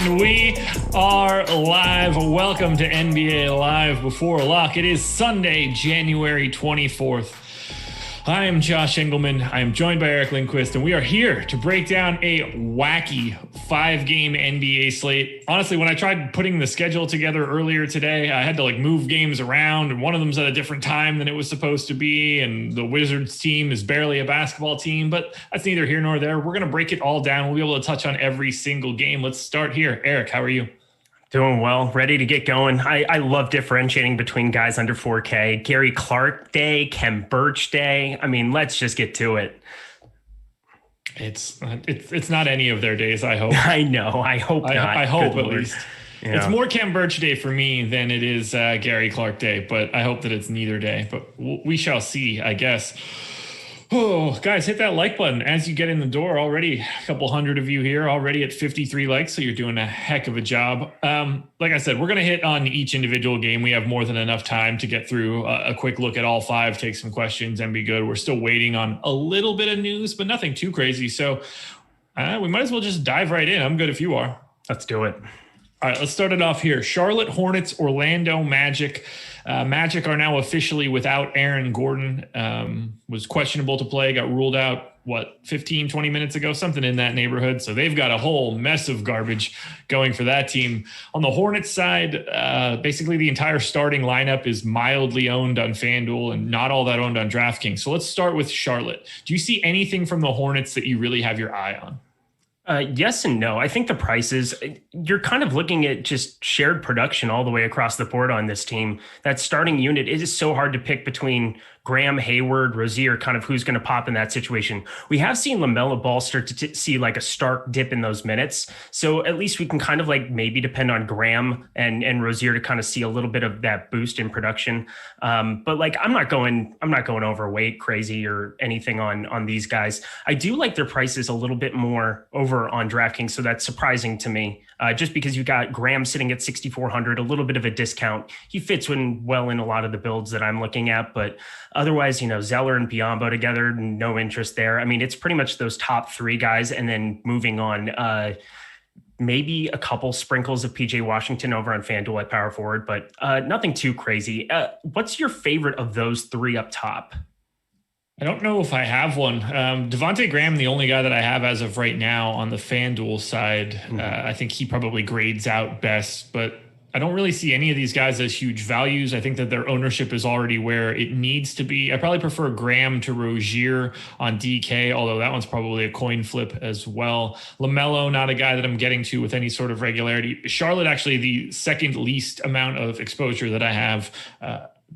And we are live. Welcome to NBA Live Before Lock. It is Sunday, January 24th. I am Josh Engleman. I am joined by Eric Lindquist, and we are here to break down a wacky 5-game NBA slate. Honestly, when I tried putting the schedule together earlier today, I had to move games around, and one of them's at a different time than it was supposed to be, and the Wizards team is barely a basketball team, but that's neither here nor there. We're going to break it all down. We'll be able to touch on every single game. Let's start here. Eric, how are you? Doing well, ready to get going. I love differentiating between guys under 4K. Gary Clark Day, Kem Birch Day. I mean, let's just get to it. It's not any of their days, I hope. I know. I hope not. I hope at least. Yeah. It's more Kem Birch Day for me than it is Gary Clark Day, but I hope that it's neither day. But we shall see, I guess. Oh, guys, hit that like button as you get in the door. Already a couple hundred of you here, already at 53 likes, so you're doing a heck of a job. Like I said, we're going to hit on each individual game. We have more than enough time to get through a quick look at all 5, take some questions, and be good. We're still waiting on a little bit of news, but nothing too crazy. So we might as well just dive right in. I'm good if you are. Let's do it. All right, let's start it off here. Charlotte Hornets, Orlando Magic. Magic are now officially without Aaron Gordon. Was questionable to play, got ruled out, 15, 20 minutes ago, something in that neighborhood. So they've got a whole mess of garbage going for that team. On the Hornets side, basically the entire starting lineup is mildly owned on FanDuel and not all that owned on DraftKings. So let's start with Charlotte. Do you see anything from the Hornets that you really have your eye on? Yes and no. I think the prices, you're kind of looking at just shared production all the way across the board on this team. That starting unit, it is so hard to pick between Graham, Hayward, Rozier, kind of who's going to pop in that situation. We have seen LaMelo Ball start to see a stark dip in those minutes. So at least we can kind of maybe depend on Graham and Rozier to kind of see a little bit of that boost in production. But I'm not going overweight crazy or anything on these guys. I do like their prices a little bit more over on DraftKings. So that's surprising to me. Just because you got Graham sitting at 6,400, a little bit of a discount. He fits well in a lot of the builds that I'm looking at, but otherwise, Zeller and Biyombo together, no interest there. I mean, it's pretty much those top 3 guys, and then moving on, maybe a couple sprinkles of PJ Washington over on FanDuel at power forward, but nothing too crazy. What's your favorite of those 3 up top? I don't know if I have one. Devontae Graham, the only guy that I have as of right now on the FanDuel side. I think he probably grades out best, but I don't really see any of these guys as huge values. I think that their ownership is already where it needs to be. I probably prefer Graham to Rozier on DK, although that one's probably a coin flip as well. LaMelo, not a guy that I'm getting to with any sort of regularity. Charlotte, actually the second least amount of exposure that I have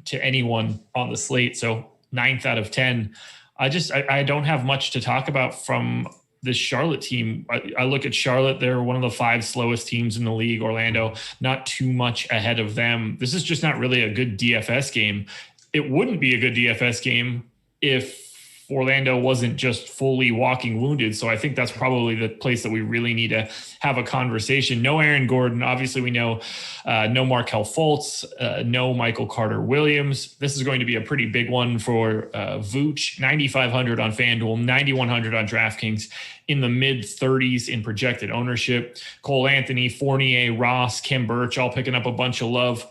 to anyone on the slate. So 9th out of 10. I don't have much to talk about from this Charlotte team. I look at Charlotte, they're one of the 5 slowest teams in the league. Orlando, not too much ahead of them. This is just not really a good DFS game. It wouldn't be a good DFS game if Orlando wasn't just fully walking wounded. So I think that's probably the place that we really need to have a conversation. No Aaron Gordon. Obviously, we know no Markelle Fultz, no Michael Carter-Williams. This is going to be a pretty big one for Vooch. 9,500 on FanDuel, 9,100 on DraftKings, in the mid-30s in projected ownership. Cole Anthony, Fournier, Ross, Kem Birch, all picking up a bunch of love.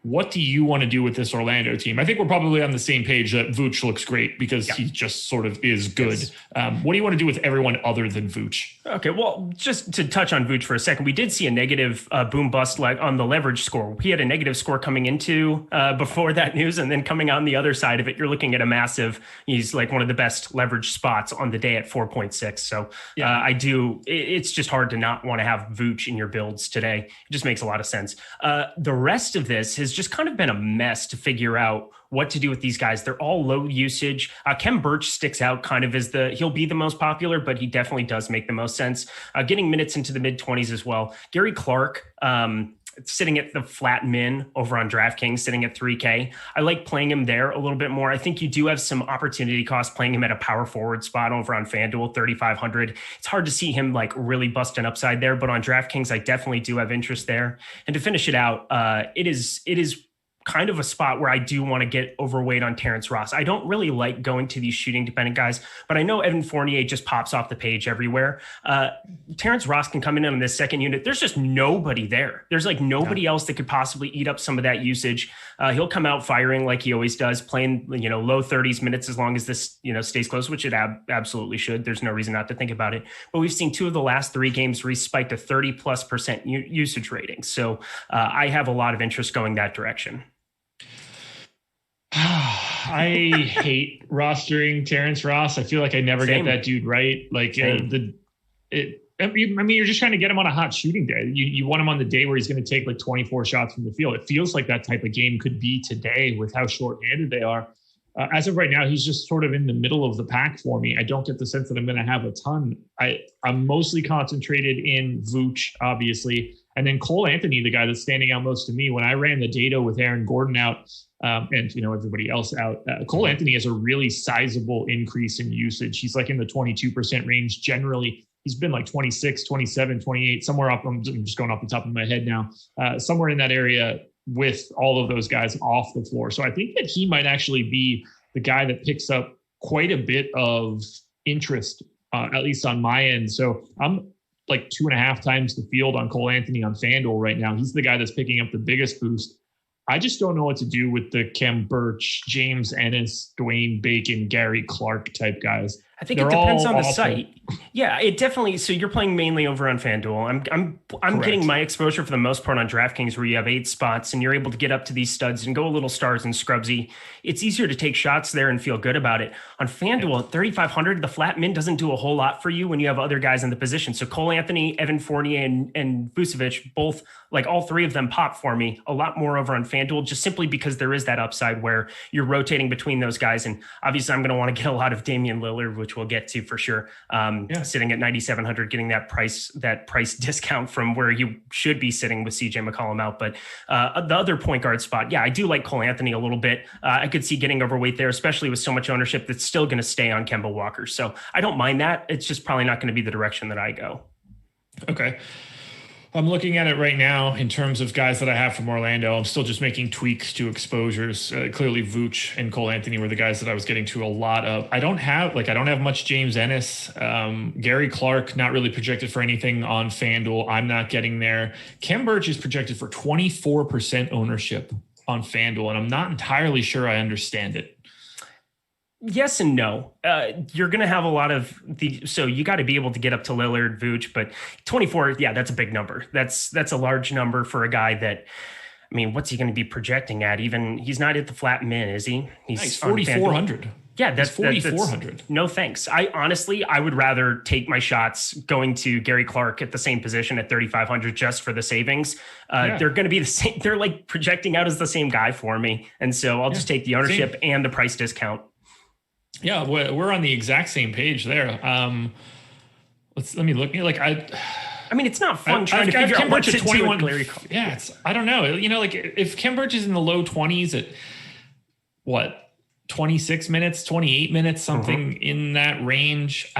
What do you want to do with this Orlando team? I think we're probably on the same page that Vooch looks great because he just sort of is good. Yes. What do you want to do with everyone other than Vooch? Okay, well, just to touch on Vooch for a second, we did see a negative boom bust on the leverage score. He had a negative score coming into before that news, and then coming on the other side of it, you're looking at a massive, he's one of the best leverage spots on the day at 4.6. So it's just hard to not want to have Vooch in your builds today. It just makes a lot of sense. The rest of this has just kind of been a mess to figure out what to do with these guys. They're all low usage. Kem Birch sticks out kind of as he'll be the most popular, but he definitely does make the most sense. Getting minutes into the mid-20s as well. Gary Clark, sitting at the flat min over on DraftKings, sitting at 3K. I like playing him there a little bit more. I think you do have some opportunity cost playing him at a power forward spot over on FanDuel, 3,500. It's hard to see him really bust an upside there, but on DraftKings, I definitely do have interest there. And to finish it out, it is kind of a spot where I do want to get overweight on Terrence Ross. I don't really like going to these shooting dependent guys, but I know Evan Fournier just pops off the page everywhere. Terrence Ross can come in on this second unit. There's just nobody there. There's like nobody else that could possibly eat up some of that usage. He'll come out firing like he always does, playing, low 30s minutes as long as this, stays close, which it absolutely should. There's no reason not to think about it. But we've seen 2 of the last 3 games where he spiked a 30+% usage rating. So I have a lot of interest going that direction. I hate rostering Terrence Ross. I feel like I never get that dude right. Like you're just trying to get him on a hot shooting day. You want him on the day where he's going to take like 24 shots from the field. It feels like that type of game could be today with how short-handed they are. As of right now, he's just sort of in the middle of the pack for me. I don't get the sense that I'm going to have a ton. I'm mostly concentrated in Vooch, obviously, and then Cole Anthony, the guy that's standing out most to me. When I ran the data with Aaron Gordon out and everybody else out, Cole Anthony has a really sizable increase in usage. He's like in the 22% range generally. He's been like 26, 27, 28, somewhere up. I'm just going off the top of my head now, somewhere in that area with all of those guys off the floor. So I think that he might actually be the guy that picks up quite a bit of interest, at least on my end. So I'm like 2.5 times the field on Cole Anthony on FanDuel right now. He's the guy that's picking up the biggest boost. I just don't know what to do with the Khem Birch, James Ennis, Dwayne Bacon, Gary Clark type guys. I think it depends on the site. Yeah, it definitely. So you're playing mainly over on FanDuel. I'm getting my exposure for the most part on DraftKings, where you have 8 spots and you're able to get up to these studs and go a little stars and scrubsy. It's easier to take shots there and feel good about it. On FanDuel at 3,500, the flat min doesn't do a whole lot for you when you have other guys in the position. So Cole Anthony, Evan Fournier, and Vucevic, both, like all 3 of them pop for me a lot more over on FanDuel, just simply because there is that upside where you're rotating between those guys. And obviously I'm going to want to get a lot of Damian Lillard, which we'll get to for sure. Sitting at 9,700, getting that price discount from where you should be sitting with CJ McCollum out. But the other point guard spot, I do like Cole Anthony a little bit. I could see getting overweight there, especially with so much ownership that's still going to stay on Kemba Walker. So I don't mind that. It's just probably not going to be the direction that I go. Okay. I'm looking at it right now in terms of guys that I have from Orlando. I'm still just making tweaks to exposures. Clearly, Vooch and Cole Anthony were the guys that I was getting to a lot of. I don't have much James Ennis. Gary Clark, not really projected for anything on FanDuel. I'm not getting there. Khem Birch is projected for 24% ownership on FanDuel, and I'm not entirely sure I understand it. Yes and no. You're going to have a lot of so you got to be able to get up to Lillard, Vooch, but 24, that's a big number. That's a large number for a guy that, I mean, what's he going to be projecting at? Even he's not at the flat min, is he? He's 4,400. Yeah, that's 4,400. No thanks. I would rather take my shots going to Gary Clark at the same position at 3,500 just for the savings. They're going to be the same. They're like projecting out as the same guy for me. And so I'll just take the ownership and the price discount. Yeah, we're on the exact same page there. Let me look. I mean, it's not fun trying to figure out what to 21. Do with yeah, I don't know. If Khem Birch is in the low 20s at what, 26 minutes, 28 minutes, something in that range.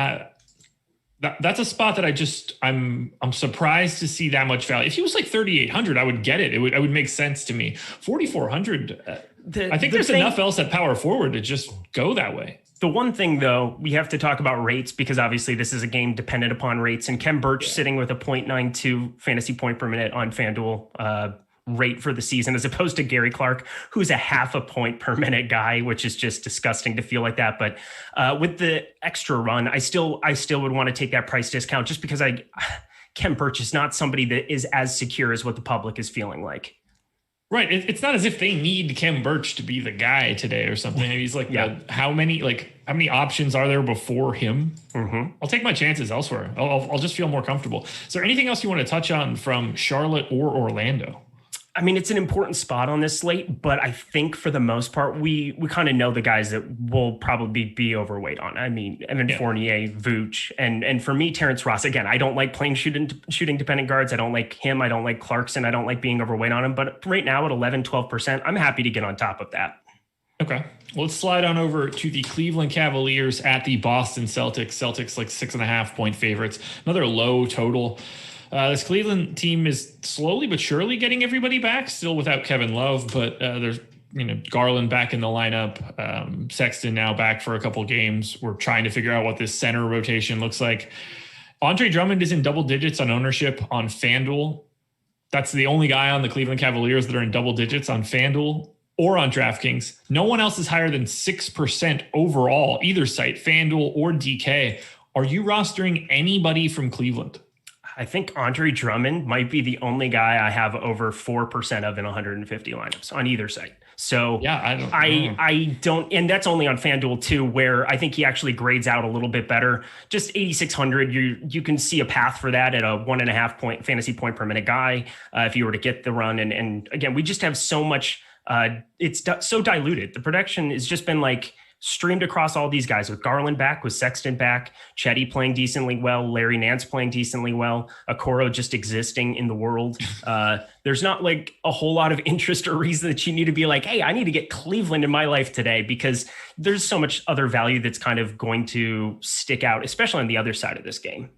That's a spot that I'm surprised to see that much value. If he was like 3,800, I would get it. It would make sense to me. 4,400. I think there's enough else at power forward to just go that way. The one thing, though, we have to talk about rates, because obviously this is a game dependent upon rates. And Khem Birch sitting with a 0.92 fantasy point per minute on FanDuel rate for the season, as opposed to Gary Clark, who's a 0.5 point per minute guy, which is just disgusting to feel like that. But with the extra run, I still would want to take that price discount, just because Khem Birch is not somebody that is as secure as what the public is feeling like. Right. It's not as if they need Khem Birch to be the guy today or something. He's like, how many options are there before him? I'll take my chances elsewhere. I'll just feel more comfortable. Is there anything else you want to touch on from Charlotte or Orlando? I mean, it's an important spot on this slate, but I think for the most part, we kind of know the guys that will probably be overweight on. I mean, Evan Fournier, Vooch, and for me, Terrence Ross. Again, I don't like playing shooting dependent guards. I don't like him. I don't like Clarkson. I don't like being overweight on him. But right now at 11, 12%, I'm happy to get on top of that. Okay. Well, let's slide on over to the Cleveland Cavaliers at the Boston Celtics. Celtics like 6.5 point favorites. Another low total. This Cleveland team is slowly but surely getting everybody back, still without Kevin Love, but there's Garland back in the lineup. Sexton now back for a couple games. We're trying to figure out what this center rotation looks like. Andre Drummond is in double digits on ownership on FanDuel. That's the only guy on the Cleveland Cavaliers that are in double digits on FanDuel or on DraftKings. No one else is higher than 6% overall, either site, FanDuel or DK. Are you rostering anybody from Cleveland? I think Andre Drummond might be the only guy I have over 4% of in 150 lineups on either site. So yeah, I don't, and that's only on FanDuel too, where I think he actually grades out a little bit better. Just 8,600, you can see a path for that at a 1.5 point fantasy point per minute guy if you were to get the run. And again, we just have so much. It's so diluted. The production has just been like streamed across all these guys, with Garland back, with Sexton back, Chetty playing decently well, Larry Nance playing decently well, Okoro just existing in the world. There's not like a whole lot of interest or reason that you need to be like, hey, I need to get Cleveland in my life today, because there's so much other value that's kind of going to stick out, especially on the other side of this game.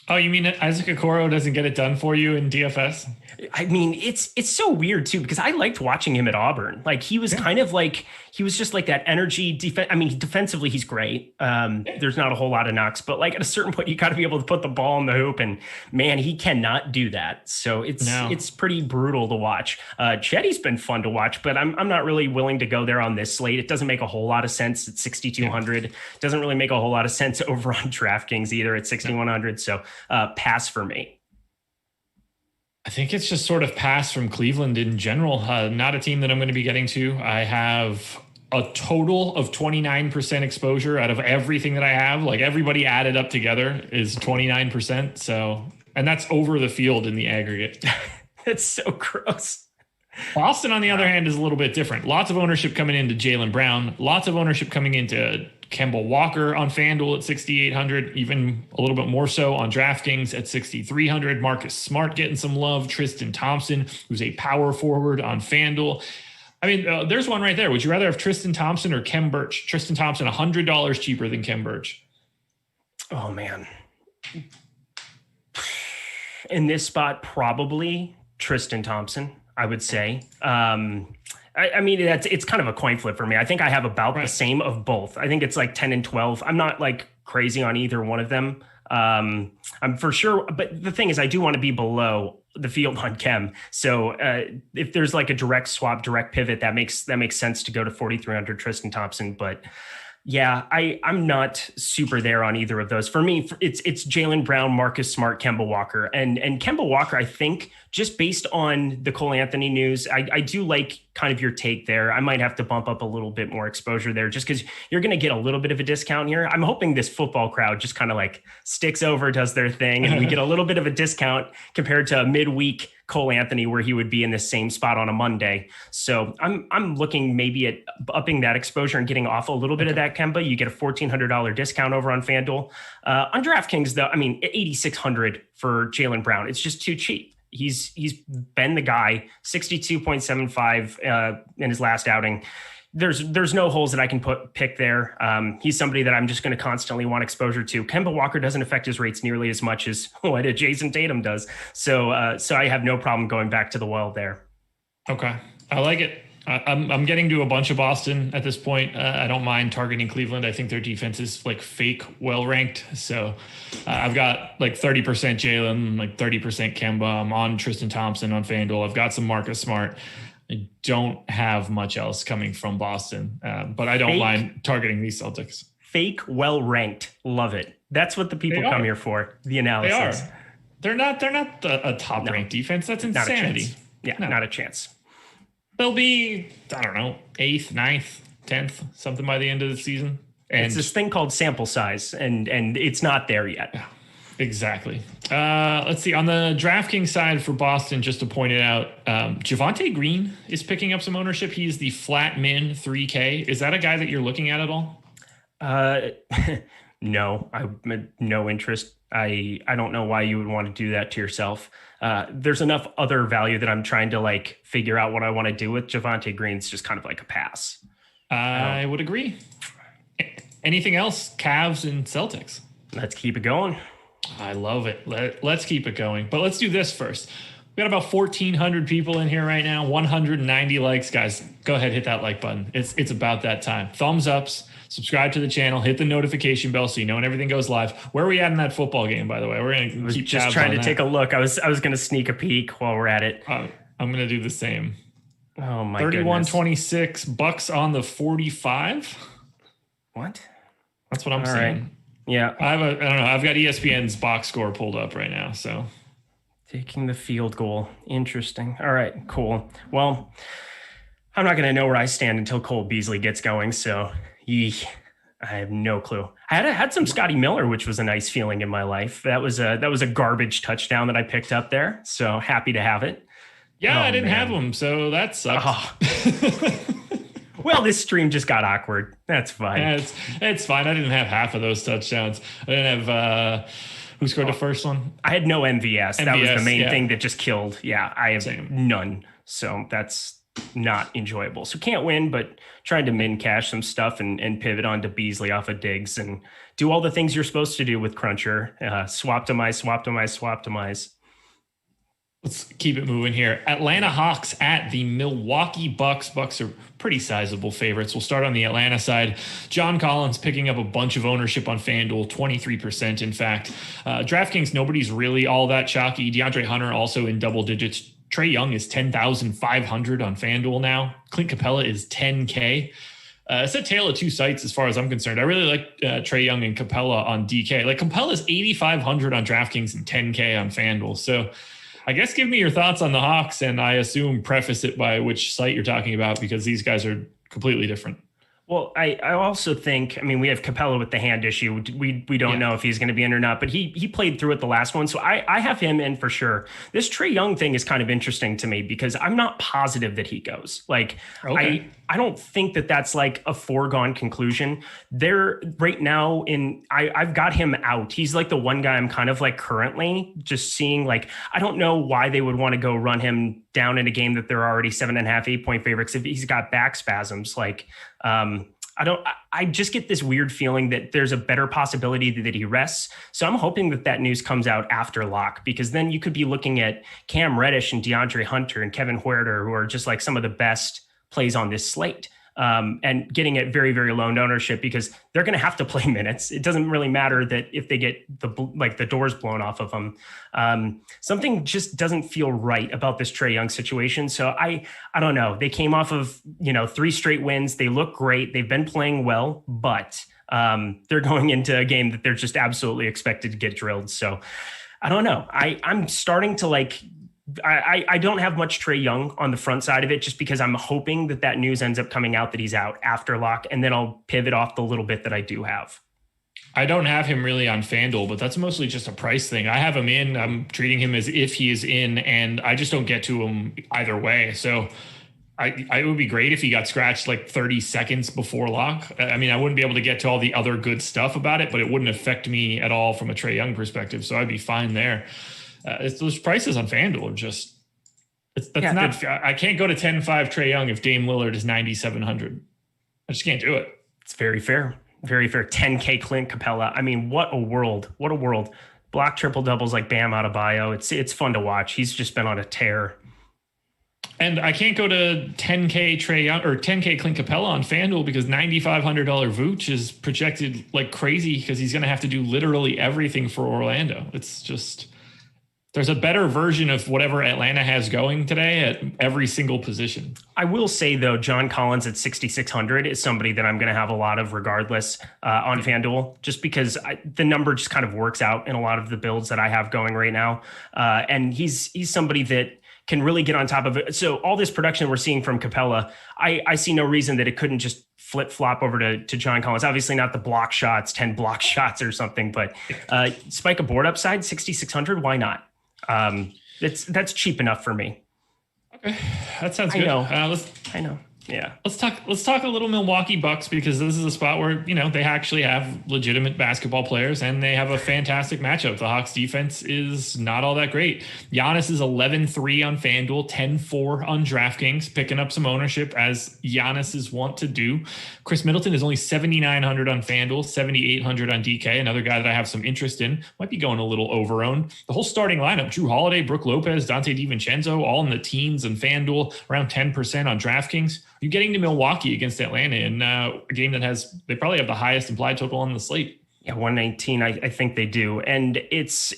Oh, you mean Isaac Okoro doesn't get it done for you in DFS? I mean, it's so weird too, because I liked watching him at Auburn. Like he was kind of like, he was just like that energy defense. I mean, defensively, he's great. There's not a whole lot of knocks, but like at a certain point, you got to be able to put the ball in the hoop, and man, he cannot do that. So it's pretty brutal to watch. Chetty's been fun to watch, but I'm not really willing to go there on this slate. It doesn't make a whole lot of sense at 6,200. Doesn't really make a whole lot of sense over on DraftKings either at 6,100. So pass for me. I think it's just sort of pass from Cleveland in general. Not a team that I'm going to be getting to. I have a total of 29% exposure out of everything that I have. Like everybody added up together is 29%. So, and that's over the field in the aggregate. It's so gross. Boston, on the other hand, is a little bit different. Lots of ownership coming into Jaylen Brown. Lots of ownership coming into Kemba Walker on FanDuel at 6,800, even a little bit more so on DraftKings at 6,300. Marcus Smart getting some love. Tristan Thompson, who's a power forward on FanDuel. I mean, there's one right there. Would you rather have Tristan Thompson or Kem Birch? Tristan Thompson, $100 cheaper than Kem Birch. Oh, man. In this spot, probably Tristan Thompson, I would say. I mean, it's kind of a coin flip for me. I think I have about the same of both. I think it's like 10 and 12. I'm not like crazy on either one of them. I'm for sure. But the thing is, I do want to be below the field on Kem. So if there's like a direct swap, direct pivot, that makes sense to go to 4,300 Tristan Thompson. But yeah, I'm not super there on either of those. For me, it's Jaylen Brown, Marcus Smart, Kemba Walker. And Kemba Walker, I think, just based on the Cole Anthony news, I do like kind of your take there. I might have to bump up a little bit more exposure there just because you're going to get a little bit of a discount here. I'm hoping this football crowd just kind of like sticks over, does their thing, and we get a little bit of a discount compared to a midweek Cole Anthony where he would be in the same spot on a Monday. So I'm looking maybe at upping that exposure and getting off a little bit of that Kemba. You get a $1,400 discount over on FanDuel. On DraftKings, though, I mean, $8,600 for Jaylen Brown, it's just too cheap. He's been the guy, 62.75 in his last outing. There's no holes that I can pick there. He's somebody that I'm just going to constantly want exposure to. Kemba Walker doesn't affect his rates nearly as much as what a Jason Tatum does. So I have no problem going back to the well there. Okay, I like it. I'm getting to a bunch of Boston at this point. I don't mind targeting Cleveland. I think their defense is like fake well ranked. So I've got like 30% Jaylen, like 30% Kemba. I'm on Tristan Thompson on FanDuel. I've got some Marcus Smart. I don't have much else coming from Boston, but I don't mind targeting these Celtics. Fake well ranked. Love it. That's what the people come here for. The analysis. They are. They're not a top ranked defense. That's insanity. Not a chance. They'll be, I don't know, 8th, 9th, 10th, something by the end of the season. And it's this thing called sample size, and it's not there yet. Exactly. Let's see. On the DraftKings side for Boston, just to point it out, Javonte Green is picking up some ownership. He's the flat min 3K. Is that a guy that you're looking at all? No, I have no interest. I don't know why you would want to do that to yourself. There's enough other value that I'm trying to like figure out what I want to do with. Javonte Green's just kind of like a pass. I would agree. Anything else? Cavs and Celtics. Let's keep it going. I love it. Let's keep it going. But let's do this first. We got about 1,400 people in here right now, 190 likes. Guys, go ahead, hit that like button. It's about that time. Thumbs ups, subscribe to the channel, hit the notification bell so you know when everything goes live. Where are we at in that football game, by the way? We're going to keep just trying to take a look. I was going to sneak a peek while we're at it. I'm going to do the same. Oh, my 31-26, Bucks on the 45. What? That's what I'm saying. Right. Yeah. I don't know. I've got ESPN's box score pulled up right now, so... Taking the field goal. Interesting. All right, cool. Well, I'm not going to know where I stand until Cole Beasley gets going. So I have no clue. I had some Scotty Miller, which was a nice feeling in my life. That was a garbage touchdown that I picked up there. So happy to have it. Yeah, I didn't have him. So that sucks. Oh. Well, this stream just got awkward. That's fine. Yeah, it's fine. I didn't have half of those touchdowns. I didn't have... Who scored the first one? I had no MVS. That was the main thing that just killed. Yeah, I have none. So that's not enjoyable. So can't win, but trying to min cash some stuff and pivot onto Beasley off of Diggs and do all the things you're supposed to do with Cruncher. Swap-to-mize. Let's keep it moving here. Atlanta Hawks at the Milwaukee Bucks. Bucks are pretty sizable favorites. We'll start on the Atlanta side. John Collins picking up a bunch of ownership on FanDuel, 23% in fact. DraftKings, nobody's really all that chalky. DeAndre Hunter also in double digits. Trae Young is 10,500 on FanDuel now. Clint Capella is 10K. It's a tale of two sites as far as I'm concerned. I really like Trae Young and Capella on DK. Like Capella's 8,500 on DraftKings and 10K on FanDuel. So I guess give me your thoughts on the Hawks, and I assume preface it by which site you're talking about because these guys are completely different. Well, I also think, we have Capella with the hand issue. We don't know if he's going to be in or not, but he played through it the last one. So I have him in for sure. This Trae Young thing is kind of interesting to me because I'm not positive that he goes. Like, okay. I don't think that that's like a foregone conclusion. They're right now I've got him out. He's like the one guy I'm kind of like currently just seeing, like, I don't know why they would want to go run him down in a game that they're already 7.5, 8-point favorites. If he's got back spasms, like, I just get this weird feeling that there's a better possibility that he rests. So I'm hoping that news comes out after lock, because then you could be looking at Cam Reddish and DeAndre Hunter and Kevin Huerter, who are just like some of the best plays on this slate. And getting it very, very low ownership because they're going to have to play minutes. It doesn't really matter that if they get the doors blown off of them. Something just doesn't feel right about this Trae Young situation. So I don't know. They came off of 3 straight wins. They look great. They've been playing well, but they're going into a game that they're just absolutely expected to get drilled. So I don't know. I'm starting to I don't have much Trae Young on the front side of it just because I'm hoping that news ends up coming out that he's out after lock, and then I'll pivot off the little bit that I do have. I don't have him really on FanDuel, but that's mostly just a price thing. I have him in. I'm treating him as if he is in, and I just don't get to him either way. So it would be great if he got scratched like 30 seconds before lock. I wouldn't be able to get to all the other good stuff about it, but it wouldn't affect me at all from a Trae Young perspective. So I'd be fine there. It's those prices on FanDuel are just, I can't go to 10-5 Trae Young if Dame Lillard is 9,700. I just can't do it. It's very fair. Very fair. 10K Clint Capella. What a world. What a world. Block triple doubles like Bam Adebayo. It's fun to watch. He's just been on a tear. And I can't go to 10K Trae Young or 10K Clint Capella on FanDuel because $9,500 Vooch is projected like crazy because he's going to have to do literally everything for Orlando. It's just... There's a better version of whatever Atlanta has going today at every single position. I will say, though, John Collins at 6,600 is somebody that I'm going to have a lot of regardless on FanDuel, just because the number just kind of works out in a lot of the builds that I have going right now. And he's somebody that can really get on top of it. So all this production we're seeing from Capella, I see no reason that it couldn't just flip-flop over to John Collins. Obviously not the block shots, 10 block shots or something, but spike a board upside, 6,600, why not? That's cheap enough for me. Okay, that sounds good. I know. Yeah. Let's talk a little Milwaukee Bucks, because this is a spot where, they actually have legitimate basketball players and they have a fantastic matchup. The Hawks defense is not all that great. Giannis is 11-3 on FanDuel, 10-4 on DraftKings, picking up some ownership as Giannis is wont to do. Chris Middleton is only 7,900 on FanDuel, 7,800 on DK. Another guy that I have some interest in, might be going a little over-owned. The whole starting lineup: Drew Holiday, Brook Lopez, Dante DiVincenzo, all in the teens on FanDuel, around 10% on DraftKings. You're getting to Milwaukee against Atlanta in a game that they probably have the highest implied total on the slate. Yeah, 119. I think they do. And it's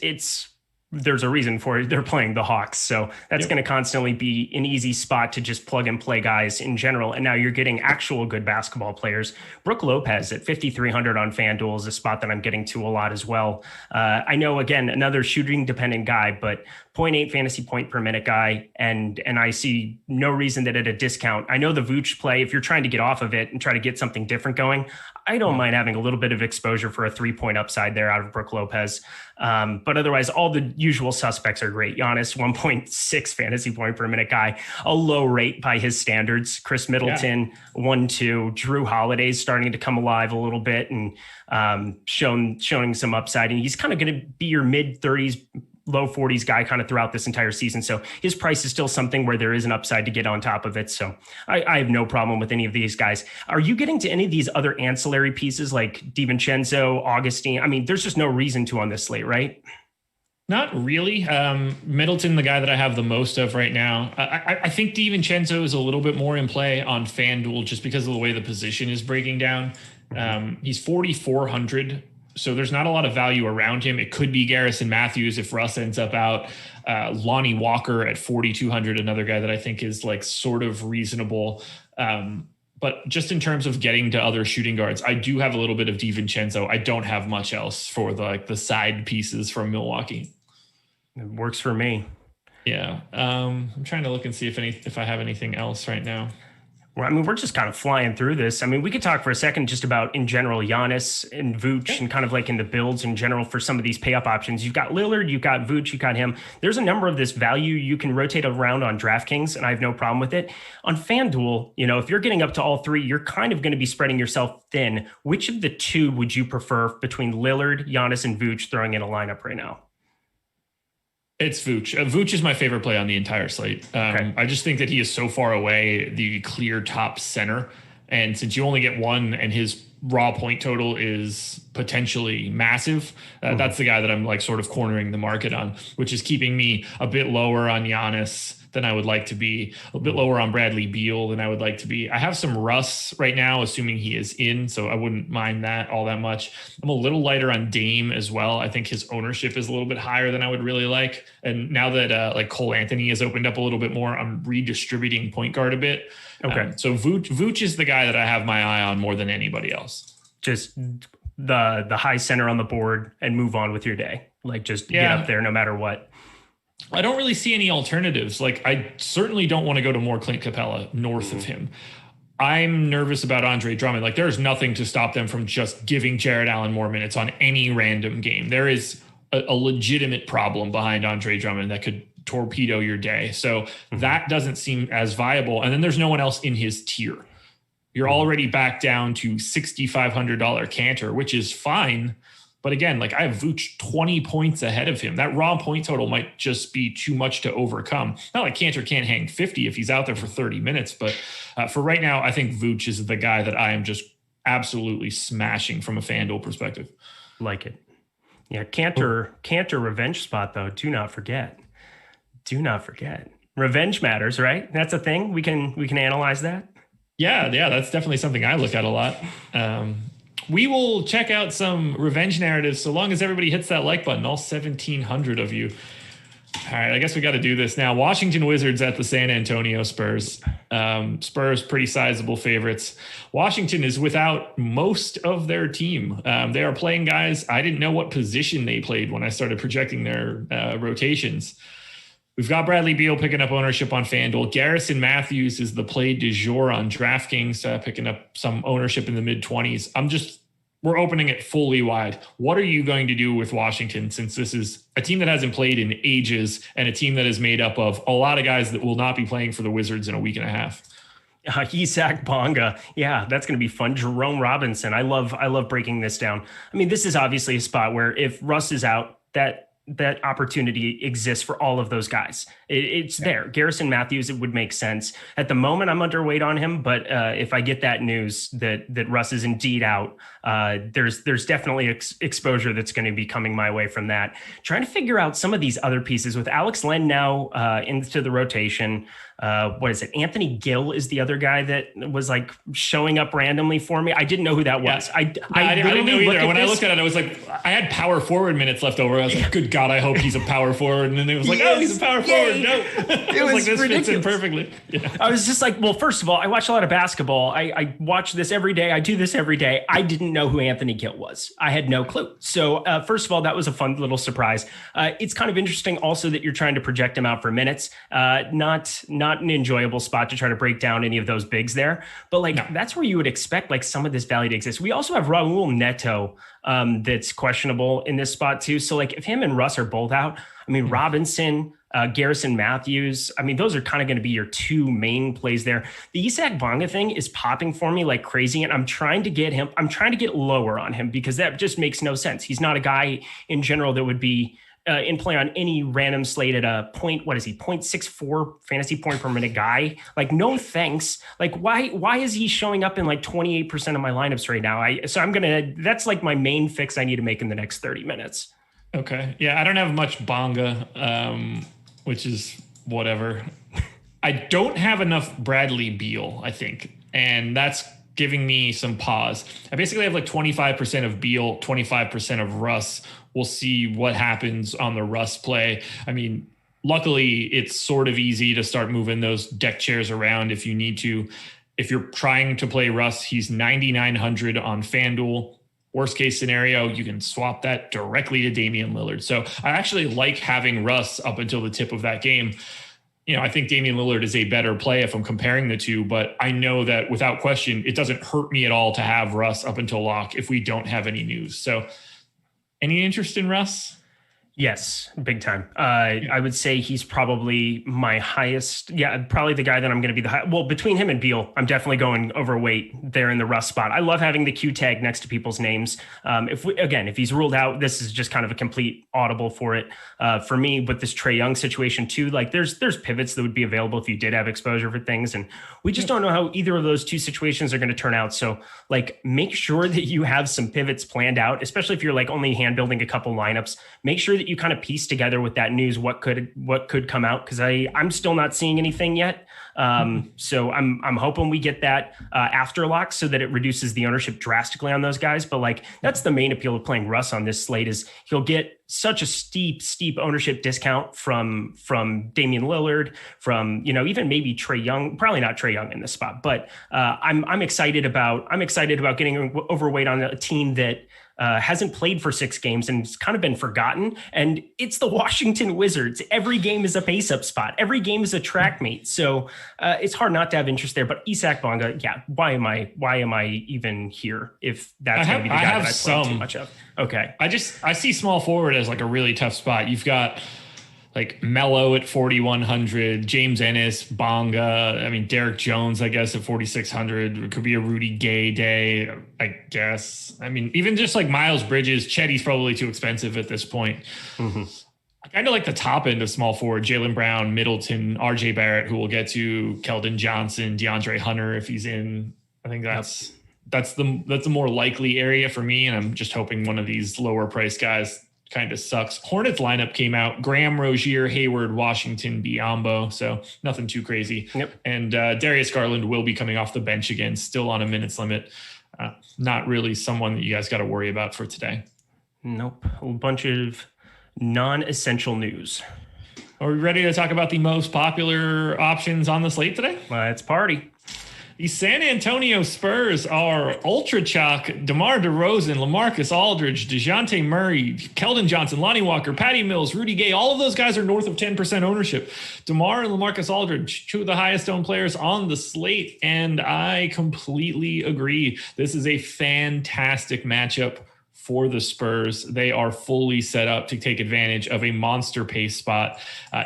there's a reason for it. They're playing the Hawks. So that's going to constantly be an easy spot to just plug and play guys in general. And now you're getting actual good basketball players. Brook Lopez at 5,300 on FanDuel is a spot that I'm getting to a lot as well. I know, again, another shooting dependent guy, but 0.8 fantasy point per minute guy. And I see no reason that at a discount. I know the Vooch play, if you're trying to get off of it and try to get something different going, I don't mind having a little bit of exposure for a 3-point upside there out of Brook Lopez. But otherwise, all the usual suspects are great. Giannis, 1.6 fantasy point per minute guy, a low rate by his standards. Chris Middleton, 1-2. Drew Holiday's starting to come alive a little bit and showing some upside. And he's kind of going to be your mid-30s, low 40s guy kind of throughout this entire season. So his price is still something where there is an upside to get on top of it. So I have no problem with any of these guys. Are you getting to any of these other ancillary pieces like DiVincenzo, Augustine? I mean, there's just no reason to on this slate, right? Not really. Middleton, the guy that I have the most of right now. I think DiVincenzo is a little bit more in play on FanDuel just because of the way the position is breaking down. He's 4,400. So there's not a lot of value around him. It could be Garrison Matthews if Russ ends up out. Lonnie Walker at 4,200, another guy that I think is like sort of reasonable. But just in terms of getting to other shooting guards, I do have a little bit of DiVincenzo. I don't have much else for the side pieces from Milwaukee. It works for me. Yeah. I'm trying to look and see if I have anything else right now. Well, I mean, we're just kind of flying through this. I mean, we could talk for a second just about in general Giannis and Vooch and kind of like in the builds in general for some of these pay up options. You've got Lillard, you've got Vooch, you've got him. There's a number of this value you can rotate around on DraftKings, and I have no problem with it. On FanDuel, if you're getting up to all three, you're kind of going to be spreading yourself thin. Which of the two would you prefer between Lillard, Giannis, and Vooch throwing in a lineup right now? It's Vooch. Vooch is my favorite play on the entire slate. Okay. I just think that he is so far away, the clear top center. And since you only get one and his raw point total is potentially massive, that's the guy that I'm like sort of cornering the market on, which is keeping me a bit lower on Giannis than I would like to be, a bit lower on Bradley Beal than I would like to be. I have some Russ right now, assuming he is in, so I wouldn't mind that all that much. I'm a little lighter on Dame as well. I think his ownership is a little bit higher than I would really like. And now that like Cole Anthony has opened up a little bit more, I'm redistributing point guard a bit. Okay. So Vooch is the guy that I have my eye on more than anybody else. Just the high center on the board and move on with your day. Like just get up there no matter what. I don't really see any alternatives. Like, I certainly don't want to go to more Clint Capella north of him. I'm nervous about Andre Drummond. Like, there's nothing to stop them from just giving Jared Allen more minutes on any random game. There is a legitimate problem behind Andre Drummond that could torpedo your day. So that doesn't seem as viable. And then there's no one else in his tier. You're already back down to $6,500 Cantor, which is fine. But again, like, I have Vooch 20 points ahead of him. That raw point total might just be too much to overcome. Not like Cantor can't hang 50 if he's out there for 30 minutes. But for right now, I think Vooch is the guy that I am just absolutely smashing from a FanDuel perspective. Like it. Yeah, Cantor revenge spot, though. Do not forget. Revenge matters, right? That's a thing. We can analyze that. Yeah, that's definitely something I look at a lot. We will check out some revenge narratives so long as everybody hits that like button, all 1,700 of you. All right, I guess we got to do this now. Washington Wizards at the San Antonio Spurs. Spurs, pretty sizable favorites. Washington is without most of their team. They are playing guys. I didn't know what position they played when I started projecting their rotations. We've got Bradley Beal picking up ownership on FanDuel. Garrison Matthews is the play du jour on DraftKings, picking up some ownership in the mid-20s. We're opening it fully wide. What are you going to do with Washington, since this is a team that hasn't played in ages and a team that is made up of a lot of guys that will not be playing for the Wizards in a week and a half? Isak Bonga. Yeah, that's going to be fun. Jerome Robinson. I love breaking this down. I mean, this is obviously a spot where if Russ is out, that opportunity exists for all of those guys. It's there. Garrison Matthews, it would make sense. At the moment, I'm underweight on him, but if I get that news that Russ is indeed out, there's definitely exposure that's going to be coming my way from that. Trying to figure out some of these other pieces with Alex Len now into the rotation. What is it? Anthony Gill is the other guy that was like showing up randomly for me. I didn't know who that was. I didn't know either. When I looked at it, I was like, I had power forward minutes left over. I was like, good God, I hope he's a power forward. And then it was like, oh, he's a power forward. No, it was like, this ridiculous. Fits in perfectly. Yeah. I was just like, well, first of all, I watch a lot of basketball. I watch this every day. I do this every day. I didn't know who Anthony Gill was. I had no clue. So first of all, that was a fun little surprise. It's kind of interesting also that you're trying to project him out for minutes. Not an enjoyable spot to try to break down any of those bigs there. But that's where you would expect like some of this value to exist. We also have Raul Neto that's questionable in this spot too. So like if him and Russ are both out, I mean, Robinson, Garrison Matthews, I mean, those are kind of going to be your two main plays there. The Isak Bonga thing is popping for me like crazy. And I'm trying to get lower on him because that just makes no sense. He's not a guy in general that would be in play on any random slate at a point, what is he, 0.64 fantasy point per minute guy? Like, no thanks. Like, why is he showing up in like 28% of my lineups right now? That's like my main fix I need to make in the next 30 minutes. Okay. Yeah, I don't have much Bonga, which is whatever. I don't have enough Bradley Beal, I think. And that's giving me some pause. I basically have like 25% of Beal, 25% of Russ. We'll see what happens on the Russ play. I mean, luckily, it's sort of easy to start moving those deck chairs around if you need to. If you're trying to play Russ, he's 9,900 on FanDuel. Worst case scenario, you can swap that directly to Damian Lillard. So I actually like having Russ up until the tip of that game. You know, I think Damian Lillard is a better play if I'm comparing the two, but I know that without question, it doesn't hurt me at all to have Russ up until lock if we don't have any news. So any interest in Russ? Yes, big time. I would say he's probably my highest. Yeah, probably the guy that I'm going to be the high. Well, between him and Beal, I'm definitely going overweight there in the Russ spot. I love having the Q tag next to people's names. If he's ruled out, this is just kind of a complete audible for it. For me, with this Trae Young situation too, like there's pivots that would be available if you did have exposure for things, and we just don't know how either of those two situations are going to turn out. So like, make sure that you have some pivots planned out, especially if you're like only hand building a couple lineups. Make sure that you kind of piece together with that news what could come out, because I'm still not seeing anything yet. So I'm hoping we get that after lock so that it reduces the ownership drastically on those guys. But like, that's the main appeal of playing Russ on this slate, is he'll get such a steep ownership discount from Damian Lillard, from, you know, even maybe Trae Young, probably not Trae Young in this spot, but I'm excited about getting overweight on a team that hasn't played for 6 games and it's kind of been forgotten. And it's the Washington Wizards. Every game is a pace up spot. Every game is a track meet. So it's hard not to have interest there. But Isak Bonga, yeah, why am I even here if that's going to be the guy that I play too much of? Okay. I see small forward as like a really tough spot. You've got like Melo at 4,100, James Ennis, Bonga. I mean, Derek Jones, I guess, at 4,600. It could be a Rudy Gay day, I guess. I mean, even just like Miles Bridges, Chetty's probably too expensive at this point. Mm-hmm. I kind of like the top end of small forward: Jaylen Brown, Middleton, RJ Barrett, who we'll get to, Keldon Johnson, DeAndre Hunter if he's in. I think that's the more likely area for me, and I'm just hoping one of these lower price guys kind of sucks. Hornets lineup came out: Graham, Rozier, Hayward, Washington, Biyombo. So nothing too crazy. Yep. And Darius Garland will be coming off the bench again, still on a minutes limit. Not really someone that you guys got to worry about for today. Nope. A bunch of non-essential news. Are we ready to talk about the most popular options on the slate today? Let's party. The San Antonio Spurs are ultra chalk: DeMar DeRozan, LaMarcus Aldridge, DeJounte Murray, Keldon Johnson, Lonnie Walker, Patty Mills, Rudy Gay. All of those guys are north of 10% ownership. DeMar and LaMarcus Aldridge, two of the highest owned players on the slate. And I completely agree. This is a fantastic matchup for the Spurs. They are fully set up to take advantage of a monster pace spot.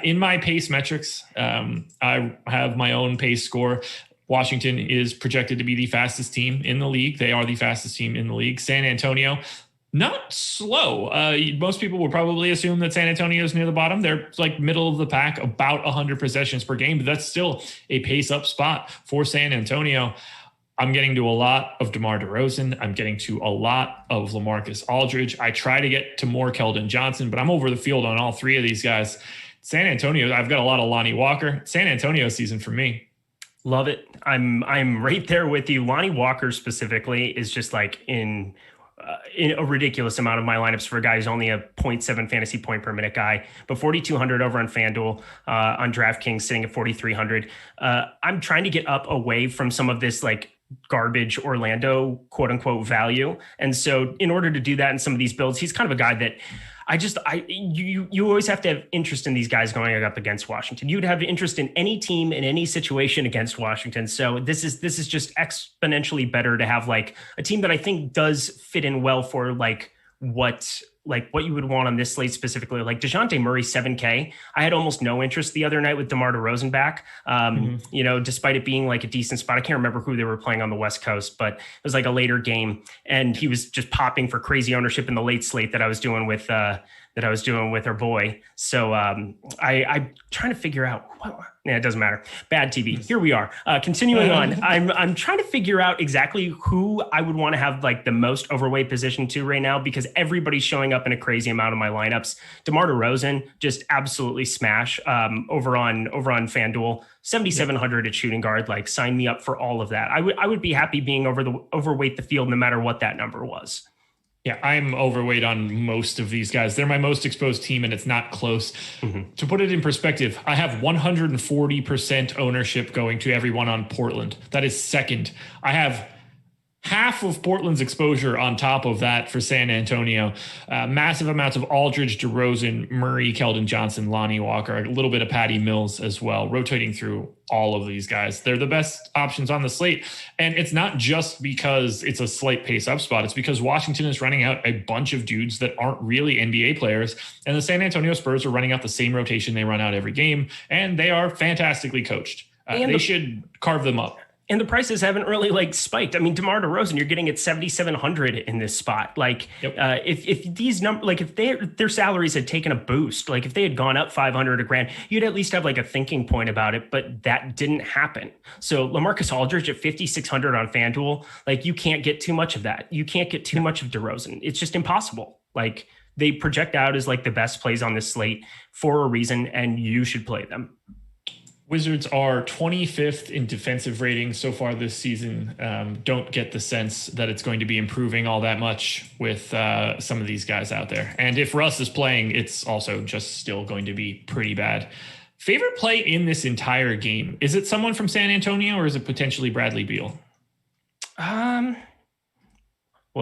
In my pace metrics, I have my own pace score. Washington is projected to be the fastest team in the league. They are the fastest team in the league. San Antonio, not slow. Most people would probably assume that San Antonio is near the bottom. They're like middle of the pack, about 100 possessions per game, but that's still a pace up spot for San Antonio. I'm getting to a lot of DeMar DeRozan. I'm getting to a lot of LaMarcus Aldridge. I try to get to more Keldon Johnson, but I'm over the field on all three of these guys. San Antonio, I've got a lot of Lonnie Walker. San Antonio season for me. Love it. I'm right there with you. Lonnie Walker specifically is just like in a ridiculous amount of my lineups for a guy who's only a 0.7 fantasy point per minute guy, but 4,200 over on FanDuel, on DraftKings sitting at 4,300. I'm trying to get up away from some of this like garbage Orlando quote unquote value. And so in order to do that in some of these builds, he's kind of a guy that you always have to have interest in these guys going up against Washington. You'd have interest in any team in any situation against Washington. So this is just exponentially better to have like a team that I think does fit in well for like what you would want on this slate specifically. Like DeJounte Murray, 7K. I had almost no interest the other night with DeMar DeRozan back. Despite it being like a decent spot. I can't remember who they were playing on the West Coast, but it was like a later game, and he was just popping for crazy ownership in the late slate that I was doing with our boy. So I'm trying to figure out it doesn't matter. Bad TV. Here we are. Continuing on. I'm trying to figure out exactly who I would want to have like the most overweight position to right now, because everybody's showing up in a crazy amount of my lineups. DeMar DeRozan, just absolutely smash over on FanDuel. 7,700 at shooting guard. Like, sign me up for all of that. I would be happy being overweight the field no matter what that number was. Yeah, I'm overweight on most of these guys. They're my most exposed team, and it's not close. Mm-hmm. To put it in perspective, I have 140% ownership going to everyone on Portland. That is second. I have half of Portland's exposure on top of that for San Antonio. Massive amounts of Aldridge, DeRozan, Murray, Keldon Johnson, Lonnie Walker, a little bit of Patty Mills as well, rotating through all of these guys. They're the best options on the slate. And it's not just because it's a slight pace up spot. It's because Washington is running out a bunch of dudes that aren't really NBA players. And the San Antonio Spurs are running out the same rotation they run out every game. And they are fantastically coached. They should carve them up. And the prices haven't really like spiked. I mean, DeMar DeRozan, you're getting at 7,700 in this spot. Like, yep. If these numbers, like if their salaries had taken a boost, like if they had gone up 500 $1,000, you'd at least have like a thinking point about it. But that didn't happen. So LaMarcus Aldridge at 5,600 on FanDuel, like you can't get too much of that. You can't get too much of DeRozan. It's just impossible. Like, they project out as like the best plays on this slate for a reason, and you should play them. Wizards are 25th in defensive rating so far this season. Don't get the sense that it's going to be improving all that much with some of these guys out there. And if Russ is playing, it's also just still going to be pretty bad. Favorite play in this entire game? Is it someone from San Antonio, or is it potentially Bradley Beal? Well,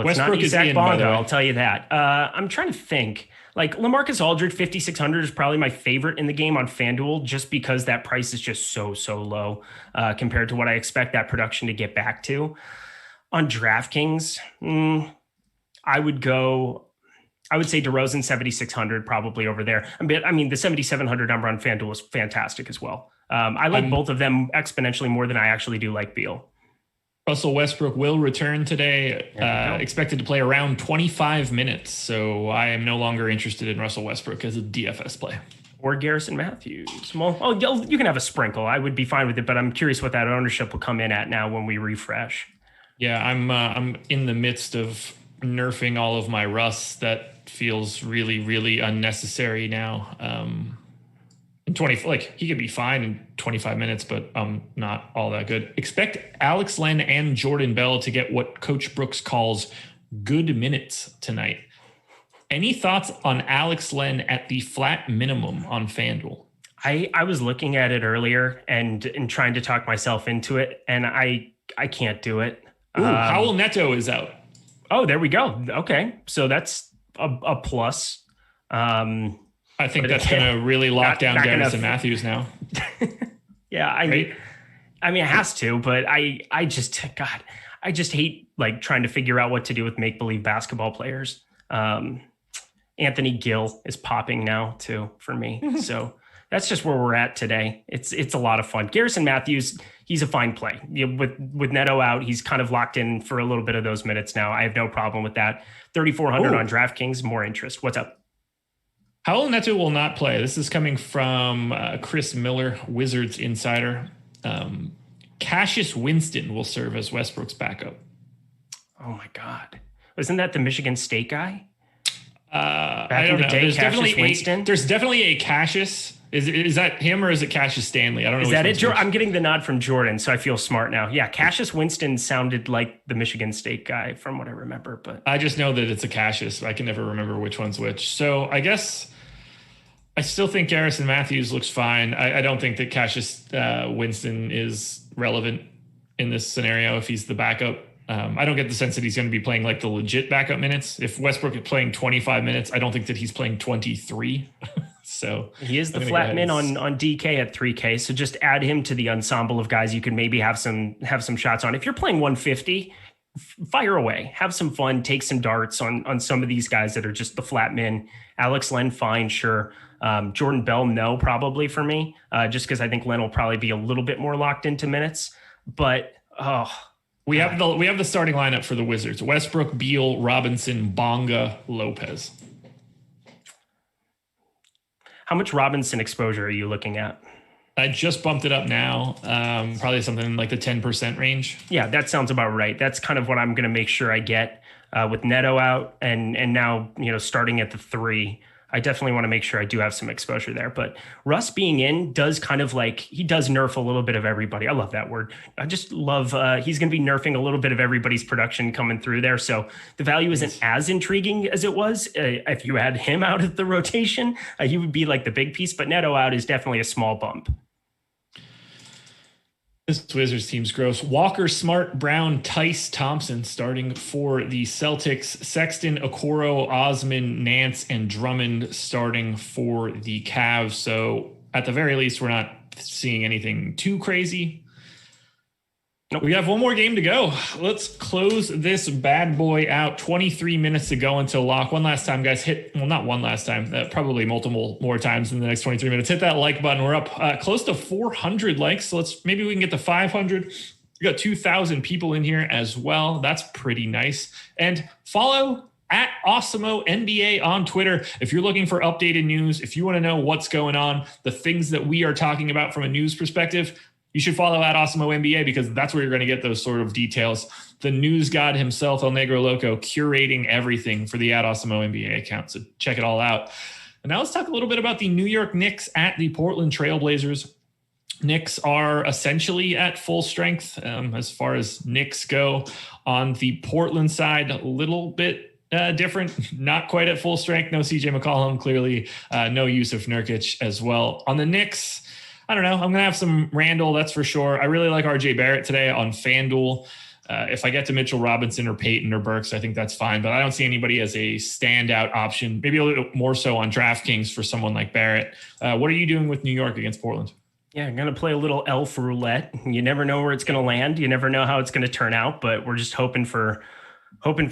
it's Westbrook not Isaac Bonga, I'll tell you that. I'm trying to think. Like, LaMarcus Aldridge, 5,600 is probably my favorite in the game on FanDuel, just because that price is just so low compared to what I expect that production to get back to. On DraftKings, I would say DeRozan 7,600 probably over there. I mean, the 7,700 number on FanDuel is fantastic as well. I like both of them exponentially more than I actually do like Beal. Russell Westbrook will return today, expected to play around 25 minutes. So I am no longer interested in Russell Westbrook as a DFS play. Or Garrison Matthews. Well, you can have a sprinkle. I would be fine with it, but I'm curious what that ownership will come in at now when we refresh. Yeah, I'm in the midst of nerfing all of my Russ. That feels really, really unnecessary now. In 20, like, he could be fine in 25 minutes, but not all that good. Expect Alex Len and Jordan Bell to get what Coach Brooks calls good minutes tonight. Any thoughts on Alex Len at the flat minimum on FanDuel? I was looking at it earlier and trying to talk myself into it, and I can't do it. Ooh, Howell Neto is out. Oh, there we go. Okay, so that's a plus. I think that's going to really lock down Garrison Matthews now. Yeah, I mean, it has to, but I just hate like trying to figure out what to do with make-believe basketball players. Anthony Gill is popping now too for me. So that's just where we're at today. It's a lot of fun. Garrison Matthews, he's a fine play. With Neto out, he's kind of locked in for a little bit of those minutes now. I have no problem with that. 3,400 on DraftKings, more interest. What's up? Raul Neto will not play. This is coming from Chris Miller, Wizards insider. Cassius Winston will serve as Westbrook's backup. Oh my God. Wasn't that the Michigan State guy? I don't know. There's definitely a Cassius. Is that him or is it Cassius Stanley? I don't know. Is that it? I'm getting the nod from Jordan, so I feel smart now. Yeah, Cassius Winston sounded like the Michigan State guy from what I remember, but I just know that it's a Cassius. I can never remember which one's which. So I guess I still think Garrison Matthews looks fine. I don't think that Cassius Winston is relevant in this scenario if he's the backup. I don't get the sense that he's going to be playing like the legit backup minutes. If Westbrook is playing 25 minutes, I don't think that he's playing 23. So he is the flat min on DK at 3K. So just add him to the ensemble of guys you can maybe have some shots on. If you're playing 150, fire away, have some fun, take some darts on some of these guys that are just the flat min. Alex Len, fine, sure. Jordan Bell, no, probably for me, just because I think Len will probably be a little bit more locked into minutes. But we have the starting lineup for the Wizards: Westbrook, Beal, Robinson, Bonga, Lopez. How much Robinson exposure are you looking at? I just bumped it up now, probably something like the 10% range. Yeah, that sounds about right. That's kind of what I'm going to make sure I get with Neto out and now, starting at the 3. I definitely want to make sure I do have some exposure there. But Russ being in does kind of he does nerf a little bit of everybody. I love that word. I just love he's going to be nerfing a little bit of everybody's production coming through there. So the value isn't as intriguing as it was. If you had him out of the rotation, he would be like the big piece. But Neto out is definitely a small bump. This Wizards team's gross. Walker, Smart, Brown, Tice, Thompson starting for the Celtics. Sexton, Okoro, Osman, Nance, and Drummond starting for the Cavs. So at the very least, we're not seeing anything too crazy. Nope. We have one more game to go. Let's close this bad boy out. 23 minutes to go until lock. One last time, guys. Not one last time. Probably multiple more times in the next 23 minutes. Hit that like button. We're up close to 400 likes. So maybe we can get to 500. We got 2,000 people in here as well. That's pretty nice. And follow at Awesemo NBA on Twitter. If you're looking for updated news, if you want to know what's going on, the things that we are talking about from a news perspective, you should follow at Awesemo NBA because that's where you're going to get those sort of details. The news god himself, El Negro Loco, curating everything for the at Awesemo NBA account. So check it all out. And now let's talk a little bit about the New York Knicks at the Portland Trailblazers. Knicks are essentially at full strength as far as Knicks go. On the Portland side, a little bit different, not quite at full strength. No CJ McCollum, clearly no Yusuf Nurkic as well. On the Knicks, I don't know. I'm going to have some Randall, that's for sure. I really like RJ Barrett today on FanDuel. If I get to Mitchell Robinson or Peyton or Burks, I think that's fine. But I don't see anybody as a standout option. Maybe a little more so on DraftKings for someone like Barrett. What are you doing with New York against Portland? Yeah, I'm going to play a little elf roulette. You never know where it's going to land. You never know how it's going to turn out. But we're just hoping for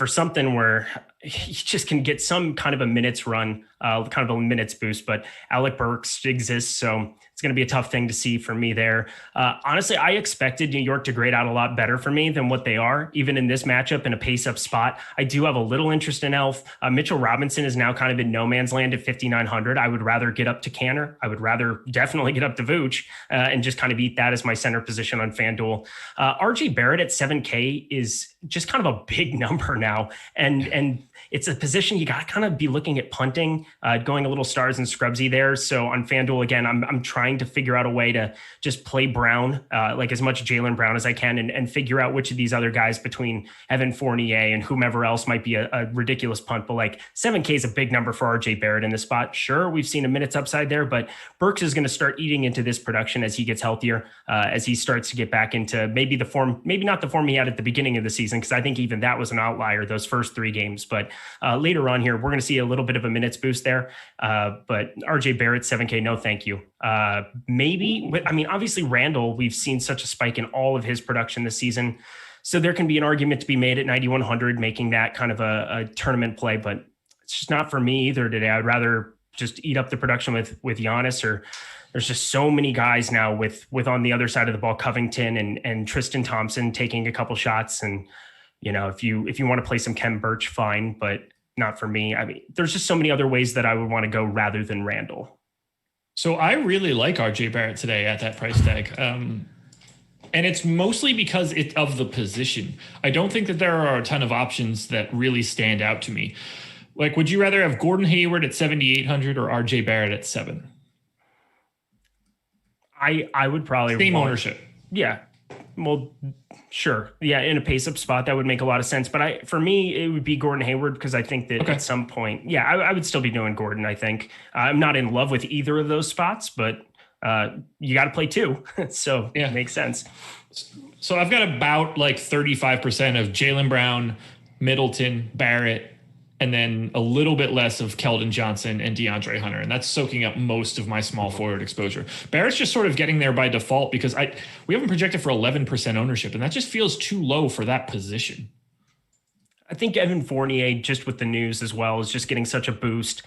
something where he just can get some kind of a minutes run, kind of a minutes boost. But Alec Burks exists, so it's going to be a tough thing to see for me there. Honestly, I expected New York to grade out a lot better for me than what they are, even in this matchup in a pace-up spot. I do have a little interest in Elf. Mitchell Robinson is now kind of in no man's land at 5,900. I would rather get up to Canner. I would rather definitely get up to Vooch and just kind of eat that as my center position on FanDuel. RJ Barrett at 7K is just kind of a big number now. And it's a position you got to kind of be looking at punting, going a little stars and scrubsy there. So on FanDuel, again, I'm trying to figure out a way to just play Brown, like as much Jaylen Brown as I can and figure out which of these other guys between Evan Fournier and whomever else might be a ridiculous punt. But like 7K is a big number for RJ Barrett in this spot. Sure, we've seen a minutes upside there, but Burks is going to start eating into this production as he gets healthier, as he starts to get back into maybe the form, maybe not the form he had at the beginning of the season, because I think even that was an outlier, those first 3 games. But later on here, we're going to see a little bit of a minutes boost there. But RJ Barrett, 7K, no thank you. Maybe, I mean, obviously Randall, we've seen such a spike in all of his production this season. So there can be an argument to be made at 9,100, making that kind of a tournament play, but it's just not for me either today. I'd rather just eat up the production with Giannis or there's just so many guys now with on the other side of the ball, Covington and Tristan Thompson taking a couple shots. And, if you want to play some Kem Birch, fine, but not for me. I mean, there's just so many other ways that I would want to go rather than Randall. So I really like RJ Barrett today at that price tag. And it's mostly because of the position. I don't think that there are a ton of options that really stand out to me. Like, would you rather have Gordon Hayward at 7,800 or RJ Barrett at 7? I would probably same ownership. Yeah. Well, sure. Yeah. In a pace up spot, that would make a lot of sense. But for me, it would be Gordon Hayward, because I think that at some point, I would still be doing Gordon. I think I'm not in love with either of those spots, but you got to play two. So it makes sense. So I've got about like 35% of Jaylen Brown, Middleton, Barrett, and then a little bit less of Keldon Johnson and DeAndre Hunter. And that's soaking up most of my small forward exposure. Barrett's just sort of getting there by default because we haven't projected for 11% ownership, and that just feels too low for that position. I think Evan Fournier, just with the news as well, is just getting such a boost.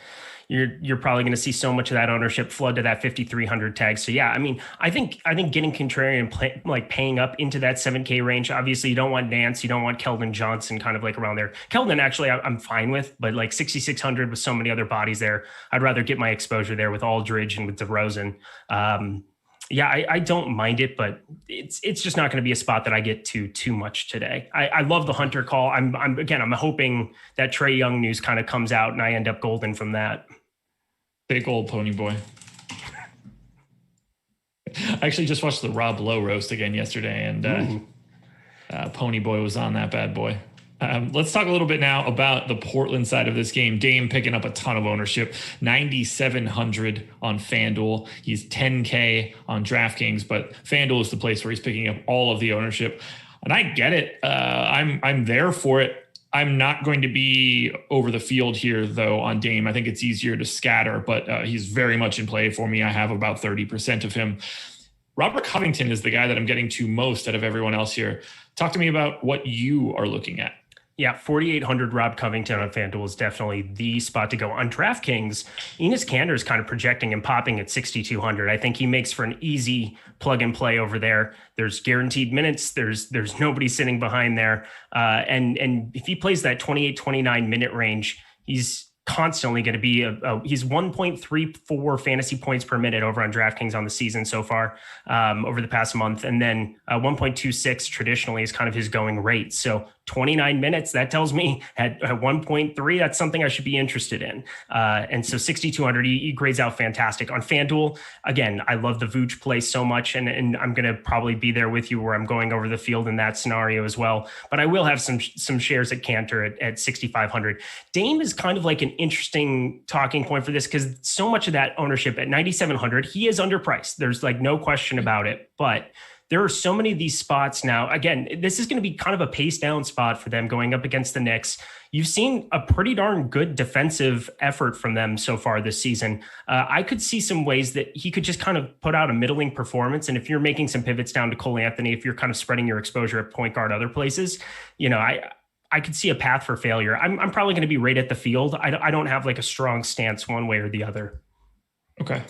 You're probably going to see so much of that ownership flood to that 5,300 tag. So yeah, I mean, I think getting contrarian, like paying up into that 7K range. Obviously, you don't want Nance, you don't want Keldon Johnson, kind of like around there. Keldon, actually, I'm fine with, but like 6,600 with so many other bodies there, I'd rather get my exposure there with Aldridge and with DeRozan. I don't mind it, but it's just not going to be a spot that I get to too much today. I love the Hunter call. I'm hoping that Trae Young news kind of comes out and I end up golden from that. Big old pony boy. I actually just watched the Rob Lowe roast again yesterday, and Pony Boy was on that bad boy. Let's talk a little bit now about the Portland side of this game. Dame picking up a ton of ownership, 9,700 on FanDuel. He's 10K on DraftKings, but FanDuel is the place where he's picking up all of the ownership. And I get it. I'm there for it. I'm not going to be over the field here, though, on Dame. I think it's easier to scatter, but he's very much in play for me. I have about 30% of him. Robert Covington is the guy that I'm getting to most out of everyone else here. Talk to me about what you are looking at. Yeah, 4,800 Rob Covington on FanDuel is definitely the spot to go. On DraftKings, Enes Kanter is kind of projecting and popping at 6,200. I think he makes for an easy plug and play over there. There's guaranteed minutes. There's nobody sitting behind there. And if he plays that 28, 29 minute range, he's constantly going to be he's 1.34 fantasy points per minute over on DraftKings on the season so far over the past month. And then 1.26 traditionally is kind of his going rate. So 29 minutes, that tells me at 1.3, that's something I should be interested in. And so 6,200, he grades out fantastic. On FanDuel, again, I love the Vooch play so much, and I'm going to probably be there with you where I'm going over the field in that scenario as well. But I will have some shares at Kanter at 6,500. Dame is kind of like an interesting talking point for this because so much of that ownership at 9,700, he is underpriced. There's like no question about it, but there are so many of these spots now. Again, this is going to be kind of a pace down spot for them going up against the Knicks. You've seen a pretty darn good defensive effort from them so far this season. I could see some ways that he could just kind of put out a middling performance. And if you're making some pivots down to Cole Anthony, if you're kind of spreading your exposure at point guard other places, I could see a path for failure. I'm probably going to be right at the field. I don't have like a strong stance one way or the other. Okay.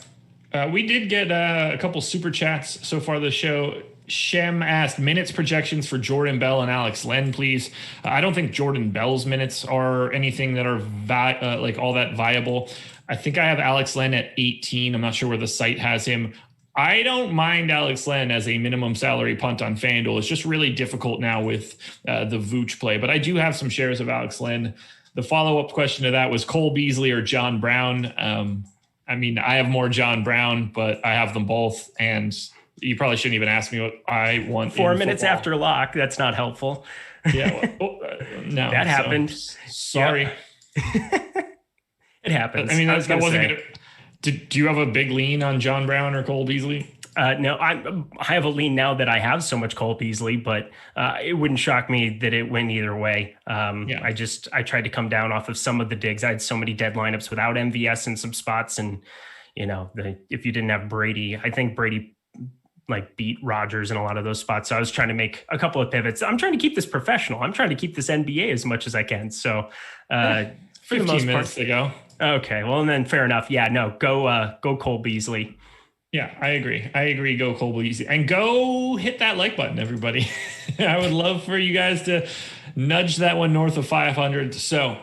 We did get a couple super chats so far this show. Shem asked minutes projections for Jordan Bell and Alex Len, please. I don't think Jordan Bell's minutes are anything that are like all that viable. I think I have Alex Len at 18. I'm not sure where the site has him. I don't mind Alex Len as a minimum salary punt on FanDuel. It's just really difficult now with the Vooch play, but I do have some shares of Alex Len. The follow-up question to that was Cole Beasley or John Brown. I mean, I have more John Brown, but I have them both. And you probably shouldn't even ask me what I want. 4 minutes after lock. That's not helpful. Yeah. No. That happened. Sorry. Yeah. It happens. I mean, that wasn't going to. Do you have a big lean on John Brown or Cole Beasley? No, I have a lean now that I have so much Cole Beasley, but it wouldn't shock me that it went either way. I tried to come down off of some of the digs. I had so many dead lineups without MVS in some spots. And, if you didn't have Brady, I think Brady like beat Rodgers in a lot of those spots. So I was trying to make a couple of pivots. I'm trying to keep this professional. I'm trying to keep this NBA as much as I can. So 15 minutes to go. Okay. Well, and then fair enough. Yeah, no, go Cole Beasley. Yeah, I agree. I agree. Go Cole easy and go hit that like button, everybody. I would love for you guys to nudge that one north of 500. So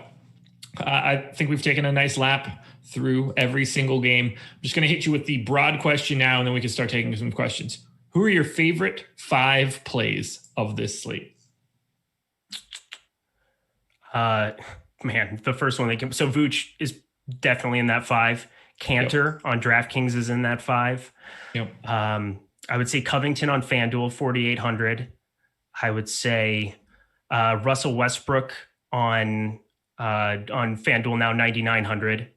I think we've taken a nice lap through every single game. I'm just going to hit you with the broad question now, and then we can start taking some questions. Who are your favorite 5 plays of this slate? Man, the first one they came. So Vooch is definitely in that 5. Cantor on DraftKings is in that 5. Yep. I would say Covington on FanDuel 4,800. I would say Russell Westbrook on FanDuel now 9,900.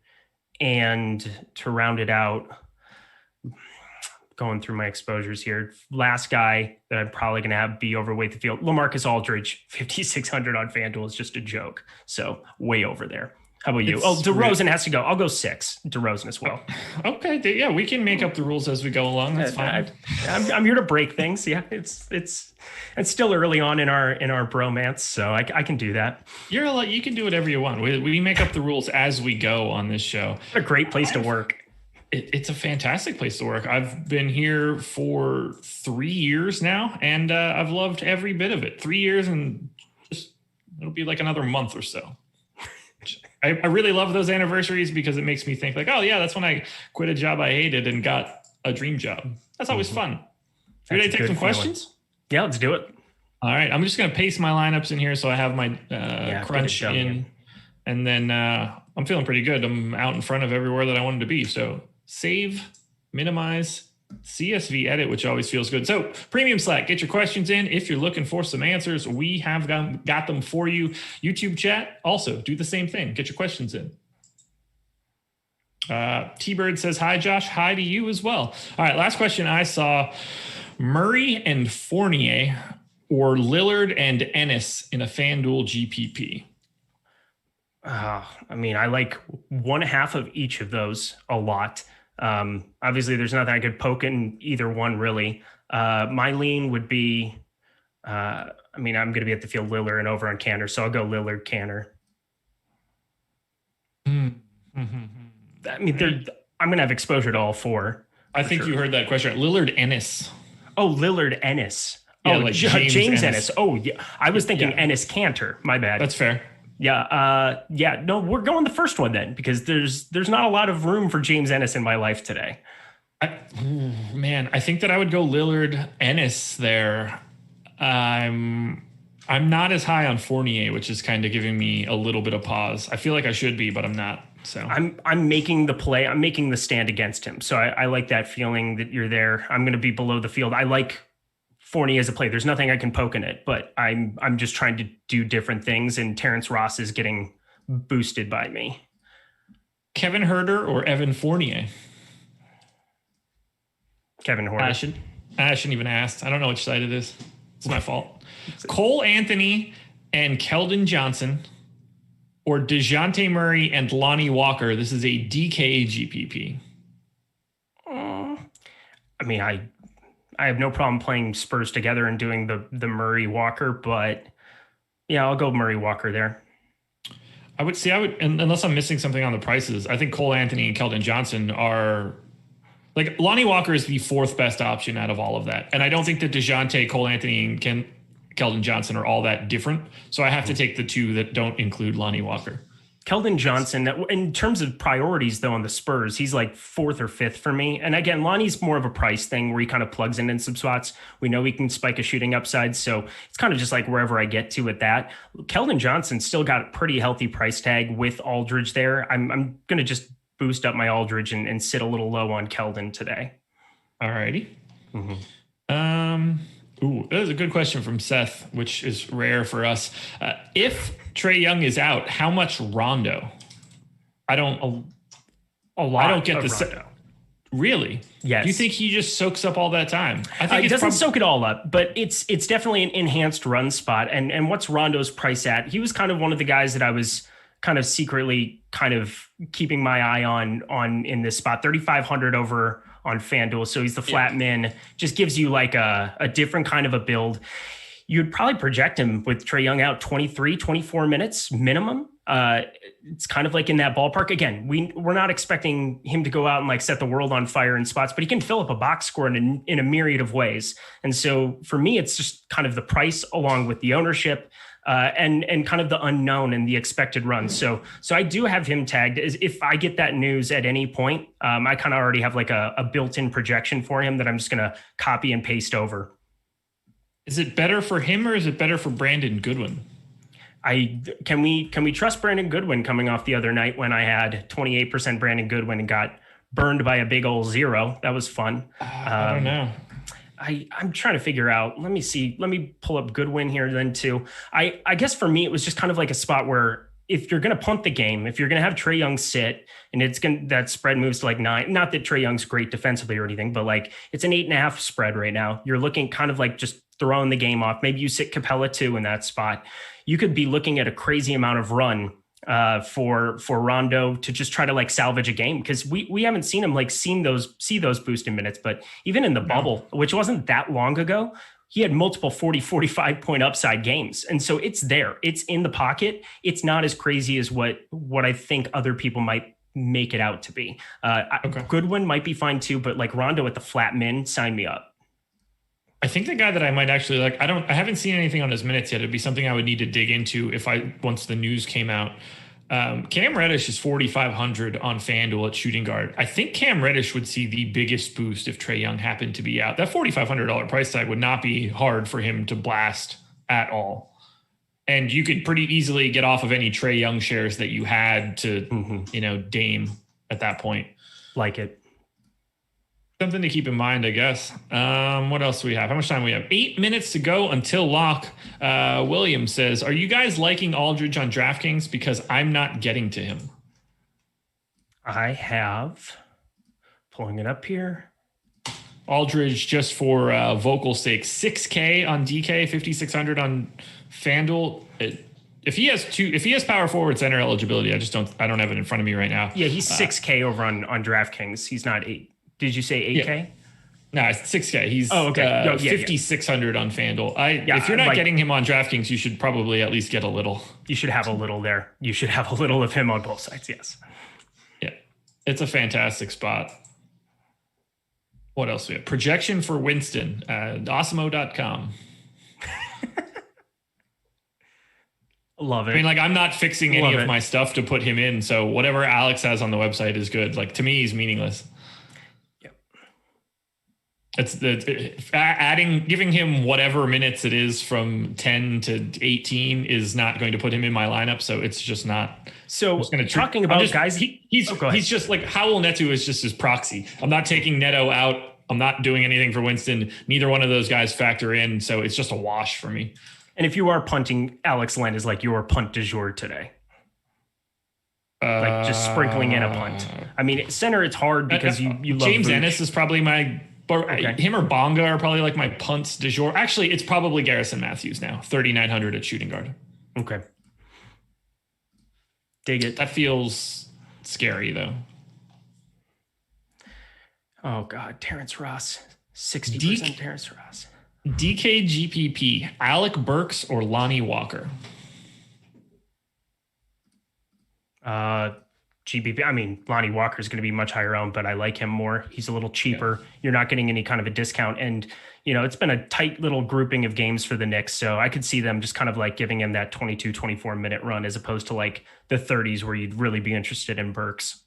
And to round it out, going through my exposures here, last guy that I'm probably going to have be overweight the field, LaMarcus Aldridge 5,600 on FanDuel is just a joke. So way over there. How about you? DeRozan has to go. I'll go 6. DeRozan as well. Okay. Yeah, we can make up the rules as we go along. That's fine. I'm here to break things. Yeah, it's still early on in our bromance, so I can do that. You can do whatever you want. We make up the rules as we go on this show. A great place to work. It's a fantastic place to work. I've been here for 3 years now, and I've loved every bit of it. 3 years, and just it'll be like another month or so. I really love those anniversaries because it makes me think like, oh yeah, that's when I quit a job I hated and got a dream job. That's always fun. Ready to take some questions? Yeah, let's do it. All right. I'm just going to paste my lineups in here so I have my crunch in. And then I'm feeling pretty good. I'm out in front of everywhere that I wanted to be. So save, minimize, CSV edit, which always feels good. So Premium Slack, get your questions in. If you're looking for some answers, we have got them for you. YouTube chat, also do the same thing. Get your questions in. T-Bird says, hi, Josh. Hi to you as well. All right, last question I saw. Murray and Fournier or Lillard and Ennis in a FanDuel GPP? I mean, I like 1/2 of each of those a lot. Obviously, there's nothing I could poke in either one, really. My lean would be, I'm going to be at the field Lillard and over on Cantor, so I'll go Lillard Cantor. Mm-hmm. I mean, I'm going to have exposure to all 4. I think you heard that question. Lillard Ennis. Oh, Lillard Ennis. Yeah, oh, like James Ennis. Oh, yeah. I was thinking Ennis Cantor. My bad. That's fair. Yeah. No, we're going the first one then because there's not a lot of room for James Ennis in my life today. I think that I would go Lillard Ennis there. I'm not as high on Fournier, which is kind of giving me a little bit of pause. I feel like I should be, but I'm not. So I'm making the play. I'm making the stand against him. So I like that feeling that you're there. I'm going to be below the field. I like Fournier as a play. There's nothing I can poke in it, but I'm just trying to do different things, and Terrence Ross is getting boosted by me. Kevin Huerter or Evan Fournier? Kevin Huerter. I shouldn't even ask. I don't know which side it is. It's my fault. Cole Anthony and Keldon Johnson or DeJounte Murray and Lonnie Walker. This is a DK GPP. I mean, I have no problem playing Spurs together and doing the Murray Walker, but yeah, I'll go Murray Walker there. I would, unless I'm missing something on the prices, I think Cole Anthony and Keldon Johnson are like Lonnie Walker is the 4th best option out of all of that. And I don't think that DeJounte, Cole Anthony, and Keldon Johnson are all that different. So I have to take the 2 that don't include Lonnie Walker. Keldon Johnson, in terms of priorities, though, on the Spurs, he's like 4th or 5th for me. And again, Lonnie's more of a price thing where he kind of plugs in some spots. We know he can spike a shooting upside. So it's kind of just like wherever I get to with that. Keldon Johnson still got a pretty healthy price tag with Aldridge there. I'm going to just boost up my Aldridge and sit a little low on Keldon today. All righty. That is a good question from Seth, which is rare for us. If Trae Young is out, how much Rondo? I don't get the Rondo. Really? Yes. Do you think he just soaks up all that time? I think he doesn't soak it all up, but it's definitely an enhanced run spot. And what's Rondo's price at? He was kind of one of the guys that I was kind of secretly kind of keeping my eye on in this spot. 3,500 over on FanDuel. So he's the flat min, just gives you like a different kind of a build. You'd probably project him with Trae Young out 23, 24 minutes minimum. It's kind of like in that ballpark. Again, we're not expecting him to go out and like set the world on fire in spots, but he can fill up a box score in a myriad of ways. And so for me, it's just kind of the price along with the ownership. And kind of the unknown and the expected run. So I do have him tagged. If I get that news at any point, I kind of already have like a built-in projection for him that I'm just going to copy and paste over. Is it better for him or is it better for Brandon Goodwin? Can we trust Brandon Goodwin coming off the other night when I had 28% Brandon Goodwin and got burned by a big old 0? That was fun. I don't know. I'm trying to figure out, let me see. Let me pull up Goodwin here then too. I guess for me, it was just kind of like a spot where if you're going to punt the game, if you're going to have Trae Young sit and that spread moves to like 9, not that Trae Young's great defensively or anything, but like it's an 8.5 spread right now. You're looking kind of like just throwing the game off. Maybe you sit Capella too in that spot. You could be looking at a crazy amount of run for Rondo to just try to like salvage a game, because we haven't seen him like see those boosted minutes. But even in the bubble, which wasn't that long ago, he had multiple 45 point upside games. And so it's there, it's in the pocket. It's not as crazy as what I think other people might make it out to be. Okay. Goodwin might be fine too, but like Rondo at the flat min, sign me up. I think the guy that I might actually like, I haven't seen anything on his minutes yet. It'd be something I would need to dig into once the news came out. Cam Reddish is 4,500 on FanDuel at shooting guard. I think Cam Reddish would see the biggest boost if Trae Young happened to be out. That $4,500 price tag would not be hard for him to blast at all. And you could pretty easily get off of any Trae Young shares that you had to, Dame at that point. Like it. Something to keep in mind, I guess. What else do we have? How much time do we have? 8 minutes to go until lock. William says, are you guys liking Aldridge on DraftKings? Because I'm not getting to him. I have. Pulling it up here. Aldridge, just for vocal sake, 6K on DK, 5,600 on FanDuel. If he has power forward center eligibility, I don't have it in front of me right now. Yeah, he's 6K over on DraftKings. He's not 8. Did you say 8K? Yeah. No, it's 6K. He's 5,600 on FanDuel. If you're not getting him on DraftKings, you should probably at least get a little. You should have a little there. You should have a little of him on both sides, yes. Yeah, it's a fantastic spot. What else do we have? Projection for Winston, Awesemo.com. Love it. I mean, like, I'm not fixing any of my stuff to put him in, so whatever Alex has on the website is good. Like, to me, he's meaningless. It's giving him whatever minutes it is from 10 to 18 is not going to put him in my lineup. So it's just not. So talking about guys, he's just like Howell Neto is just his proxy. I'm not taking Neto out. I'm not doing anything for Winston. Neither one of those guys factor in. So it's just a wash for me. And if you are punting, Alex Len is like your punt du jour today. Like just sprinkling in a punt. I mean, center, it's hard because you love James Vooch. Ennis is probably my. But him or Bonga are probably like my punts du jour. Actually, it's probably Garrison Matthews now, 3,900 at shooting guard. Okay. Dig it. That feels scary, though. Oh, God. Terrence Ross. 60% Terrence Ross. DKGPP, Alec Burks or Lonnie Walker? GPP. I mean, Lonnie Walker is going to be much higher owned, but I like him more. He's a little cheaper. Yeah. You're not getting any kind of a discount. And, it's been a tight little grouping of games for the Knicks. So I could see them just kind of like giving him that 22, 24 minute run as opposed to like the 30s where you'd really be interested in Burks.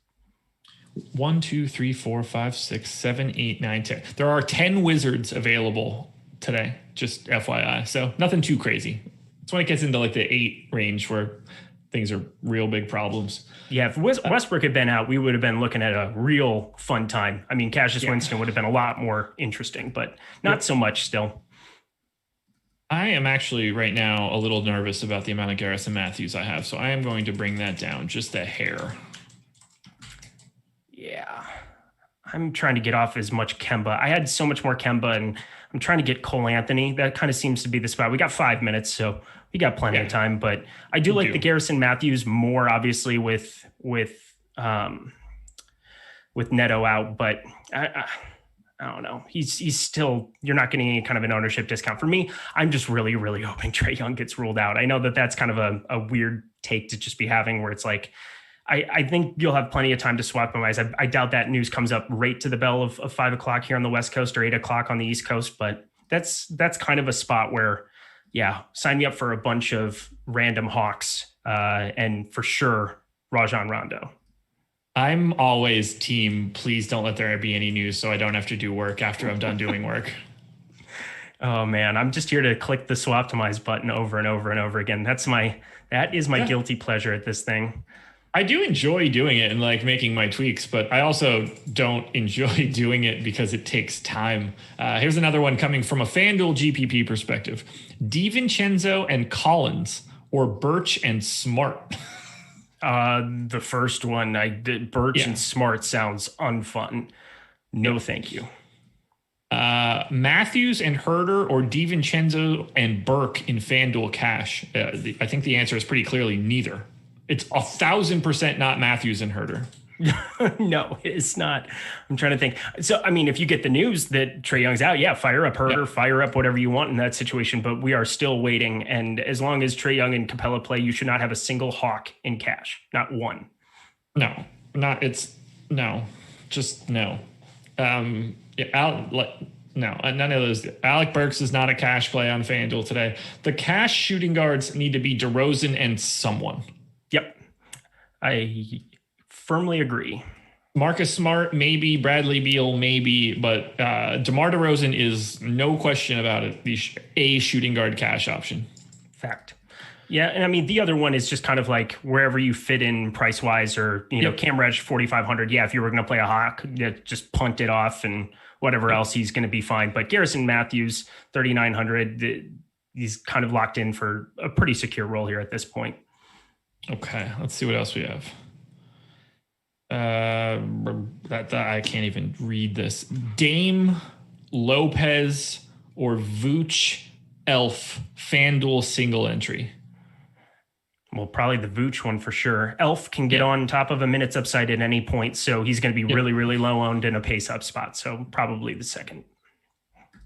1, 2, 3, 4, 5, 6, 7, 8, 9, 10. There are 10 Wizards available today, just FYI. So nothing too crazy. It's when it gets into like the 8 range where things are real big problems. Yeah, if Westbrook had been out, we would have been looking at a real fun time. I mean, Cassius Winston would have been a lot more interesting, but not so much still. I am actually right now a little nervous about the amount of Garrison Matthews I have, so I am going to bring that down just a hair. Yeah, I'm trying to get off as much Kemba. I had so much more Kemba, and I'm trying to get Cole Anthony. That kind of seems to be the spot. We got 5 minutes, so we got plenty of time, but I do like the Garrison Matthews more, obviously with Neto out. But I I don't know. He's still, you're not getting any kind of an ownership discount. For me, I'm just really, really hoping Trae Young gets ruled out. I know that that's kind of a weird take to just be having, where it's like, I think you'll have plenty of time to swap him. I doubt that news comes up right to the bell of 5 o'clock here on the West Coast or 8 o'clock on the East Coast. But that's kind of a spot where, yeah, sign me up for a bunch of random Hawks and for sure Rajon Rondo. I'm always team, please don't let there be any news so I don't have to do work after I'm done doing work. Oh man, I'm just here to click the Swaptimize button over and over and over again. That is my guilty pleasure at this thing. I do enjoy doing it and like making my tweaks, but I also don't enjoy doing it because it takes time. Here's another one coming from a FanDuel GPP perspective. DiVincenzo and Collins, or Birch and Smart. The first one, Birch and Smart sounds unfun. No, thank you. Matthews and Herter, or DiVincenzo and Burke in FanDuel cash. I think the answer is pretty clearly neither. It's 1,000% not Matthews and Herter. No, it's not. I'm trying to think. So, I mean, if you get the news that Trae Young's out, yeah, fire up Herter, fire up whatever you want in that situation. But we are still waiting. And as long as Trae Young and Capella play, you should not have a single Hawk in cash. Not one. No, just no. No, none of those. Alec Burks is not a cash play on FanDuel today. The cash shooting guards need to be DeRozan and someone. Yep. I firmly agree. Marcus Smart, maybe. Bradley Beal, maybe. But DeMar DeRozan is, no question about it, a shooting guard cash option. Fact. Yeah, and I mean, the other one is just kind of like wherever you fit in price-wise, or, Cam Reddish, 4,500. Yeah, if you were going to play a Hawk, just punt it off and whatever else, he's going to be fine. But Garrison Matthews, 3,900, he's kind of locked in for a pretty secure role here at this point. Okay, let's see what else we have. That I can't even read this. Dame, Lopez, or Vooch, Elf, FanDuel single entry. Well, probably the Vooch one for sure. Elf can get on top of a minutes upside at any point, so he's going to be really, really low owned in a pace up spot. So probably the second.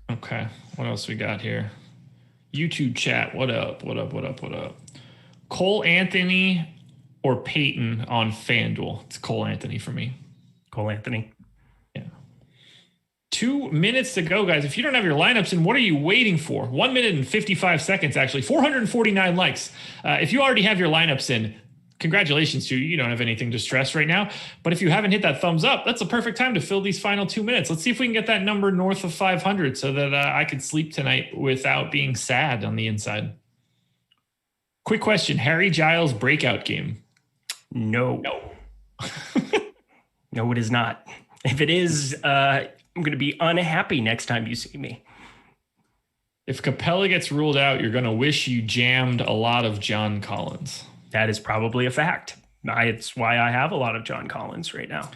Okay, what else we got here? YouTube chat, what up? Cole Anthony or Peyton on FanDuel? It's Cole Anthony for me. Cole Anthony. Yeah. 2 minutes to go, guys. If you don't have your lineups in, what are you waiting for? 1 minute and 55 seconds, actually. 449 likes. If you already have your lineups in, congratulations to you. You don't have anything to stress right now. But if you haven't hit that thumbs up, that's a perfect time to fill these final 2 minutes. Let's see if we can get that number north of 500 so that I can sleep tonight without being sad on the inside. Quick question. Harry Giles breakout game? No. No, it is not. If it is, I'm going to be unhappy next time you see me. If Capella gets ruled out, you're going to wish you jammed a lot of John Collins. That is probably a fact. It's why I have a lot of John Collins right now.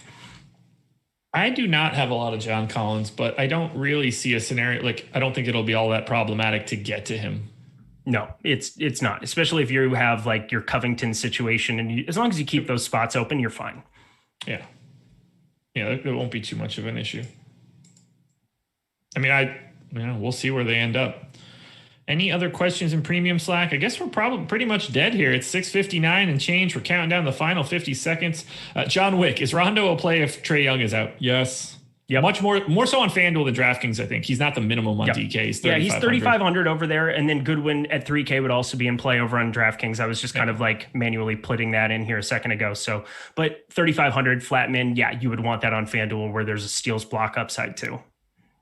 I do not have a lot of John Collins, but I don't really see a scenario. I don't think it'll be all that problematic to get to him. No, it's not, especially if you have your Covington situation, and as long as you keep those spots open, you're fine. Yeah, it won't be too much of an issue. I mean, we'll see where they end up. Any other questions in Premium Slack? I guess we're probably pretty much dead here. It's 6:59 and change. We're counting down the final 50 seconds. John Wick, is Rondo a play if Trae Young is out? Yes. Yeah, much more so on FanDuel than DraftKings, I think. He's not the minimum on DK. He's 3,500 over there. And then Goodwin at 3K would also be in play over on DraftKings. I was just kind of manually putting that in here a second ago. So, but 3,500 flatman, you would want that on FanDuel where there's a steals block upside too.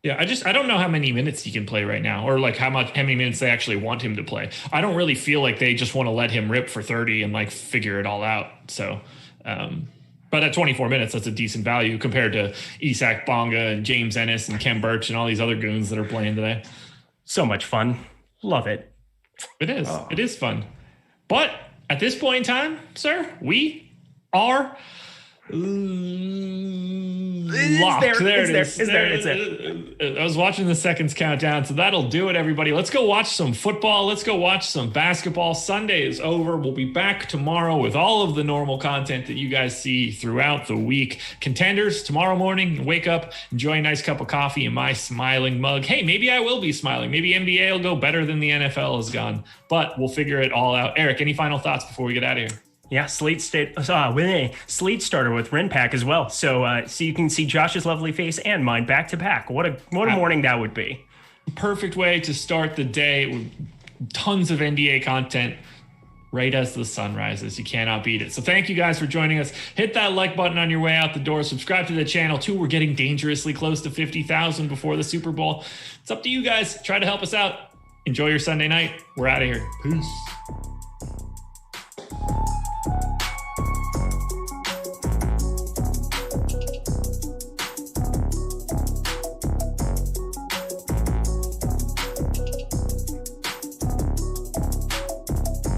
Yeah, I don't know how many minutes he can play right now, or how many minutes they actually want him to play. I don't really feel like they just want to let him rip for 30 and figure it all out. So, but at 24 minutes, that's a decent value compared to Isaac Bonga and James Ennis and Kem Birch and all these other goons that are playing today. So much fun. Love it. It is. Oh. It is fun. But at this point in time, sir, we are Lock. There it is. I was watching the seconds countdown, so that'll do it, everybody. Let's go watch some football. Let's go watch some basketball. Sunday is over. We'll be back tomorrow with all of the normal content that you guys see throughout the week. Contenders, tomorrow morning, wake up, enjoy a nice cup of coffee in my smiling mug. Hey, maybe I will be smiling. Maybe NBA will go better than the NFL has gone, but we'll figure it all out. Eric, any final thoughts before we get out of here? Yeah, slate starter with Renpack as well. So you can see Josh's lovely face and mine back to back. What a morning that would be. Perfect way to start the day with tons of NBA content right as the sun rises. You cannot beat it. So thank you guys for joining us. Hit that like button on your way out the door. Subscribe to the channel too. We're getting dangerously close to 50,000 before the Super Bowl. It's up to you guys. Try to help us out. Enjoy your Sunday night. We're out of here. Peace.